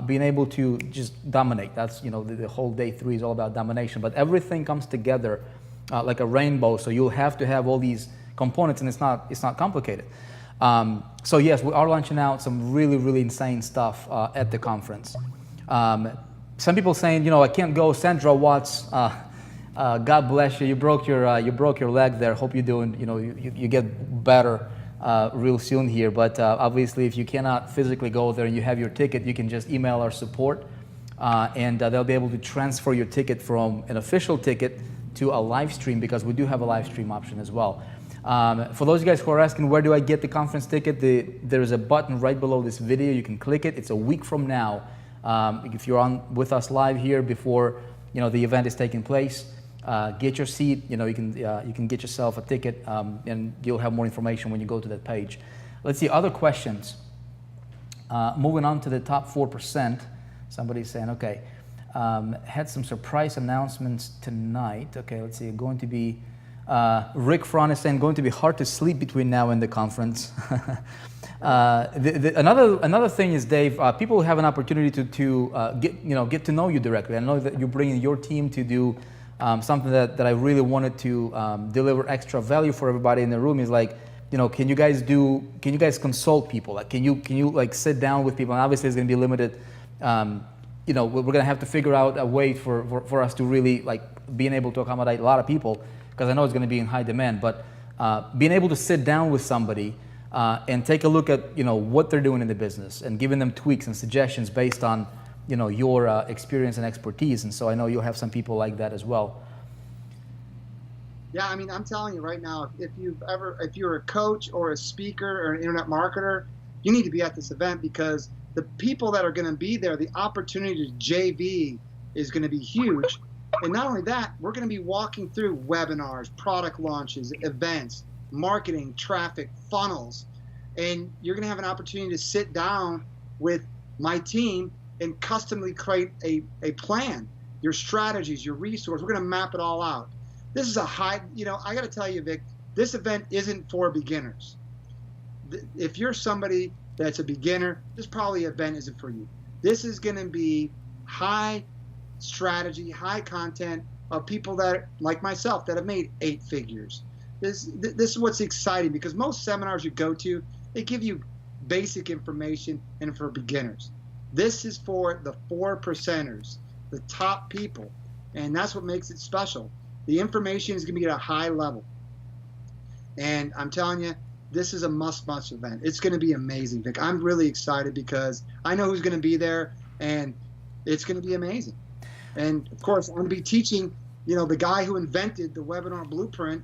being able to just dominate. That's, the whole day 3 is all about domination, but everything comes together like a rainbow. So you'll have to have all these components, and it's not complicated. So yes, we are launching out some really, really insane stuff at the conference. Some people saying, I can't go. Sandra Watts, God bless you. You broke your leg there. Hope you're doing, you get better real soon here. But obviously, if you cannot physically go there and you have your ticket, you can just email our support, and they'll be able to transfer your ticket from an official ticket to a live stream, because we do have a live stream option as well. For those of you guys who are asking, where do I get the conference ticket? There is a button right below this video. You can click it. It's a week from now. If you're on with us live here before the event is taking place, get your seat. You can get yourself a ticket, and you'll have more information when you go to that page. Let's see other questions. Moving on to the top 4%. Somebody's saying, okay, had some surprise announcements tonight. Okay, let's see. Going to be Rick Fron is saying going to be hard to sleep between now and the conference. Another thing is, Dave, people have an opportunity to get to know you directly. I know that you're bringing your team to do something that I really wanted to deliver extra value for everybody in the room. Is like, can you guys consult people? Like, can you like sit down with people? And obviously, it's going to be limited. We're going to have to figure out a way for us to really like being able to accommodate a lot of people, because I know it's going to be in high demand. But being able to sit down with somebody and take a look at what they're doing in the business and giving them tweaks and suggestions based on your experience and expertise. And so I know you'll have some people like that as well. Yeah, I mean, I'm telling you right now, if you're a coach or a speaker or an internet marketer, you need to be at this event, because the people that are going to be there, the opportunity to JV is going to be huge. And not only that, we're going to be walking through webinars, product launches, events, marketing, traffic, funnels. And you're going to have an opportunity to sit down with my team and customly create a plan, your strategies, your resources. We're going to map it all out. This is I got to tell you, Vic, this event isn't for beginners. If you're somebody that's a beginner, this probably event isn't for you. This is going to be high strategy, high content of people that, like myself, that have made 8 figures. This is what's exciting, because most seminars you go to, they give you basic information and for beginners. This is for the 4%ers, the top people, and that's what makes it special. The information is going to be at a high level, and I'm telling you, this is a must event. It's going to be amazing, Vic. I'm really excited because I know who's going to be there, and it's going to be amazing. And of course, I'm going to be teaching, the guy who invented the webinar blueprint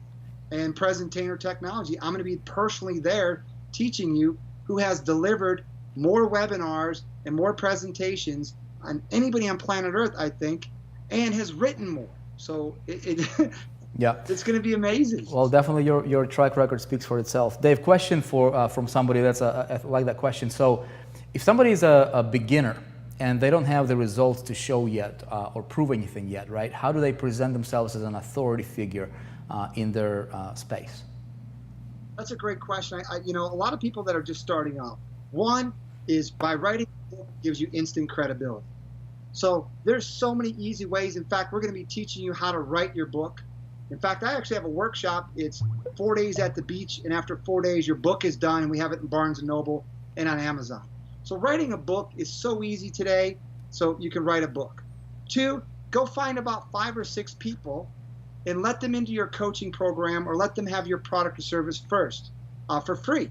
and presentator technology. I'm going to be personally there teaching you, who has delivered more webinars and more presentations on anybody on planet Earth, I think, and has written more. So yeah, it's going to be amazing. Well, definitely your track record speaks for itself. Dave, question from somebody that's like that question. So if somebody is a beginner and they don't have the results to show yet or prove anything yet, right? How do they present themselves as an authority figure in their space? That's a great question. A lot of people that are just starting off, one is by writing a book gives you instant credibility. So there's so many easy ways. In fact, we're going to be teaching you how to write your book. In fact, I actually have a workshop. It's 4 days at the beach, and after 4 days, your book is done, and we have it in Barnes & Noble and on Amazon. So writing a book is so easy today, so you can write a book. 2, go find about 5 or 6 people and let them into your coaching program, or let them have your product or service first for free.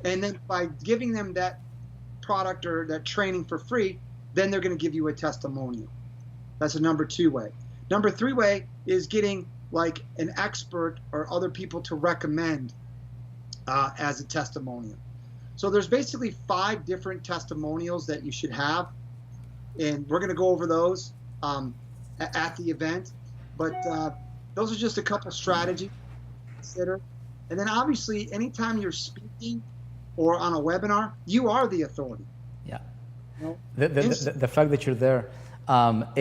And then by giving them that product or that training for free, then they're going to give you a testimonial. That's a number 2 way. Number 3 way is getting like an expert or other people to recommend as a testimonial. So there's basically 5 different testimonials that you should have, and we're going to go over those at the event. But those are just a couple strategies to consider. And then obviously, anytime you're speaking or on a webinar, you are the authority. Yeah. The fact that you're there, I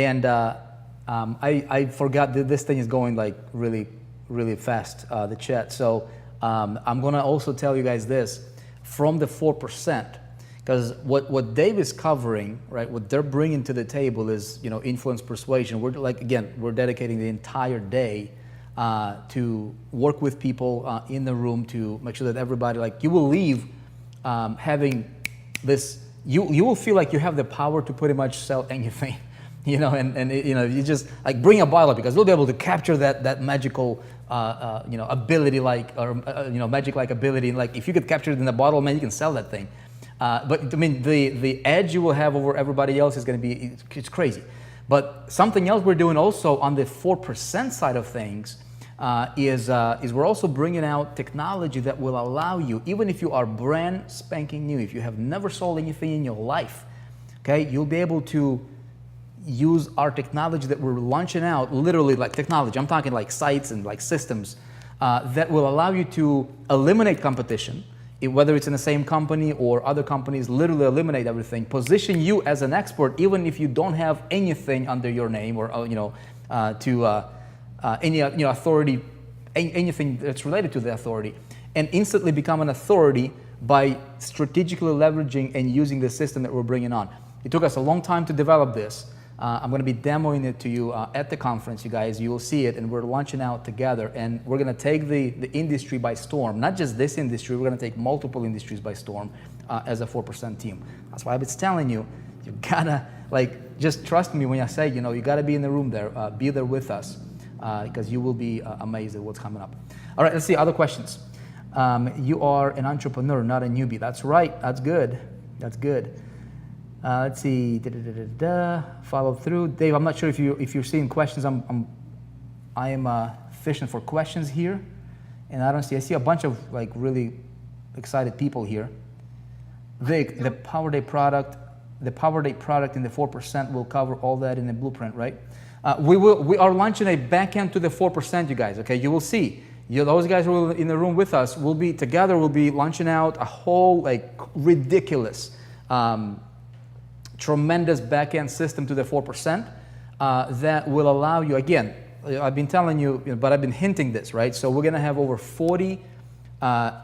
forgot that this thing is going like really, really fast, the chat. So I'm going to also tell you guys this, from the 4%, because what Dave is covering, right, what they're bringing to the table is, influence, persuasion. We're dedicating the entire day to work with people in the room to make sure that everybody, like, you will leave having this, you will feel like you have the power to pretty much sell anything, you know, and you know, you just like bring a bottle, because we'll be able to capture that magical you know, ability, like, or you know, magic like ability. Like if you could capture it in a bottle, man, you can sell that thing. But I mean, the edge you will have over everybody else is going to be, it's crazy. But something else we're doing also on the 4% side of things is we're also bringing out technology that will allow you, even if you are brand spanking new, if you have never sold anything in your life, okay, you'll be able to use our technology that we're launching out, literally like technology, I'm talking like sites and like systems that will allow you to eliminate competition, whether it's in the same company or other companies, literally eliminate everything, position you as an expert, even if you don't have anything under your name or, you know, any, you know, authority, anything that's related to the authority, and instantly become an authority by strategically leveraging and using the system that we're bringing on. It took us a long time to develop this. I'm going to be demoing it to you at the conference, you guys. You will see it, and we're launching out together, and we're going to take the industry by storm. Not just this industry, we're going to take multiple industries by storm as a 4% team. That's why I was telling you, you gotta, like, just trust me when I say, you know, you gotta be in the room there, be there with us, because you will be amazed at what's coming up. All right, let's see, other questions. You are an entrepreneur, not a newbie. That's right, that's good, that's good. Let's see, follow through. Dave, I'm not sure if you're seeing questions. I am fishing for questions here, and I see a bunch of like really excited people here. Vic, the Power Day product in the 4% will cover all that in the blueprint, right? We are launching a backend to the 4%, you guys. Okay, you will see. Those guys who are in the room with us will be together. We'll be launching out a whole like ridiculous. Tremendous back-end system to the 4% that will allow you, again, I've been telling you, but I've been hinting this, right? So we're going to have over 40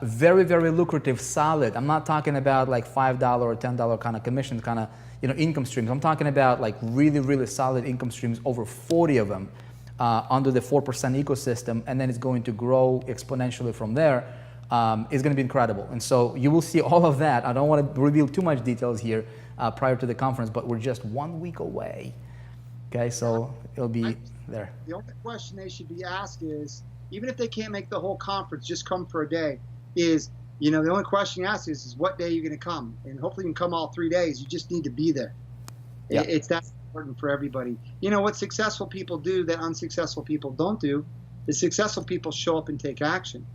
very, very lucrative, solid, I'm not talking about like $5 or $10 kind of commission kind of, you know, income streams. I'm talking about like really, really solid income streams, over 40 of them under the 4% ecosystem, and then it's going to grow exponentially from there. It's going to be incredible. And so you will see all of that. I don't want to reveal too much details here prior to the conference, but we're just 1 week away. Okay, so it'll be there. The only question they should be asked is, even if they can't make the whole conference, just come for a day, is, you know, the only question you ask is what day you're going to come. And hopefully you can come all 3 days. You just need to be there. Yeah. It's that important for everybody. You know, what successful people do that unsuccessful people don't do is successful people show up and take action.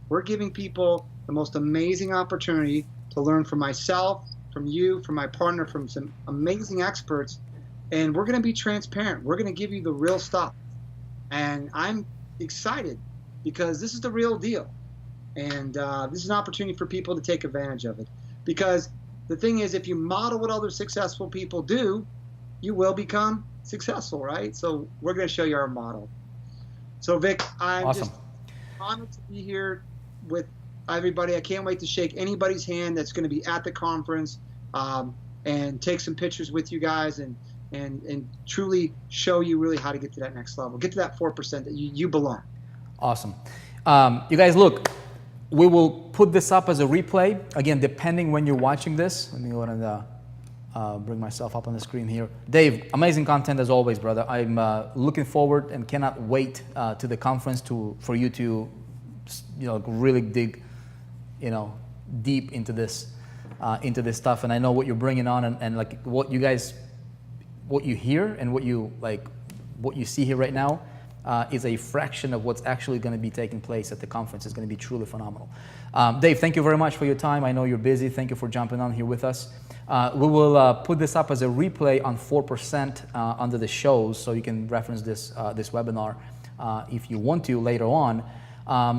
We're giving people the most amazing opportunity to learn from myself, from you, from my partner, from some amazing experts, and we're going to be transparent. We're going to give you the real stuff. And I'm excited because this is the real deal. And this is an opportunity for people to take advantage of it. Because the thing is, if you model what other successful people do, you will become successful, right? So we're going to show you our model. So Vic, I'm just honored to be here with everybody. I can't wait to shake anybody's hand that's going to be at the conference and take some pictures with you guys and truly show you really how to get to that next level. Get to that 4% that you belong. Awesome. You guys, look, we will put this up as a replay. Again, depending when you're watching this. Let me go ahead and bring myself up on the screen here. Dave, amazing content as always, brother. I'm looking forward and cannot wait to the conference for you to, you know, really dig, you know, deep into this stuff. And I know what you're bringing on, and like what you guys, what you hear and what you see here right now is a fraction of what's actually going to be taking place at the conference. It's going to be truly phenomenal. Dave, thank you very much for your time. I know you're busy. Thank you for jumping on here with us. We will put this up as a replay on 4% under the shows, so you can reference this webinar if you want to later on.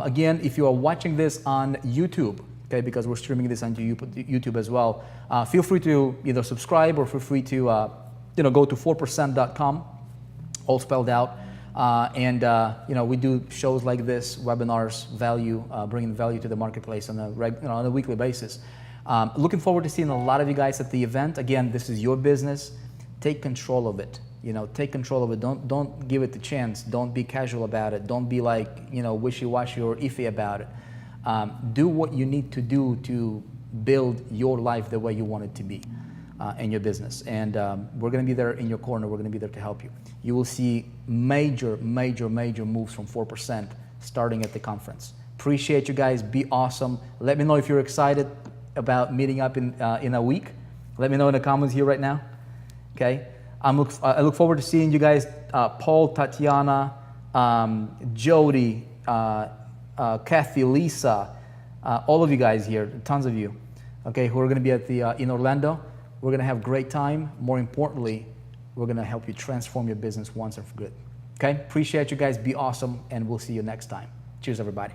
Again, if you are watching this on YouTube, okay, because we're streaming this onto YouTube as well, feel free to either subscribe or feel free to go to 4%.com, all spelled out. We do shows like this, webinars, bringing value to the marketplace on a weekly basis. Looking forward to seeing a lot of you guys at the event. Again, this is your business. Take control of it. You know, take control of it. Don't give it the chance. Don't be casual about it. Don't be like, you know, wishy-washy or iffy about it. Do what you need to do to build your life the way you want it to be in your business. And we're going to be there in your corner. We're going to be there to help you. You will see major moves from 4% starting at the conference. Appreciate you guys. Be awesome. Let me know if you're excited about meeting up in a week. Let me know in the comments here right now. Okay. I look forward to seeing you guys. Paul, Tatiana, Jody, Kathy, Lisa, all of you guys here, tons of you, okay, who are going to be at the in Orlando. We're going to have a great time. More importantly, we're going to help you transform your business once and for good. Okay, appreciate you guys. Be awesome, and we'll see you next time. Cheers, everybody.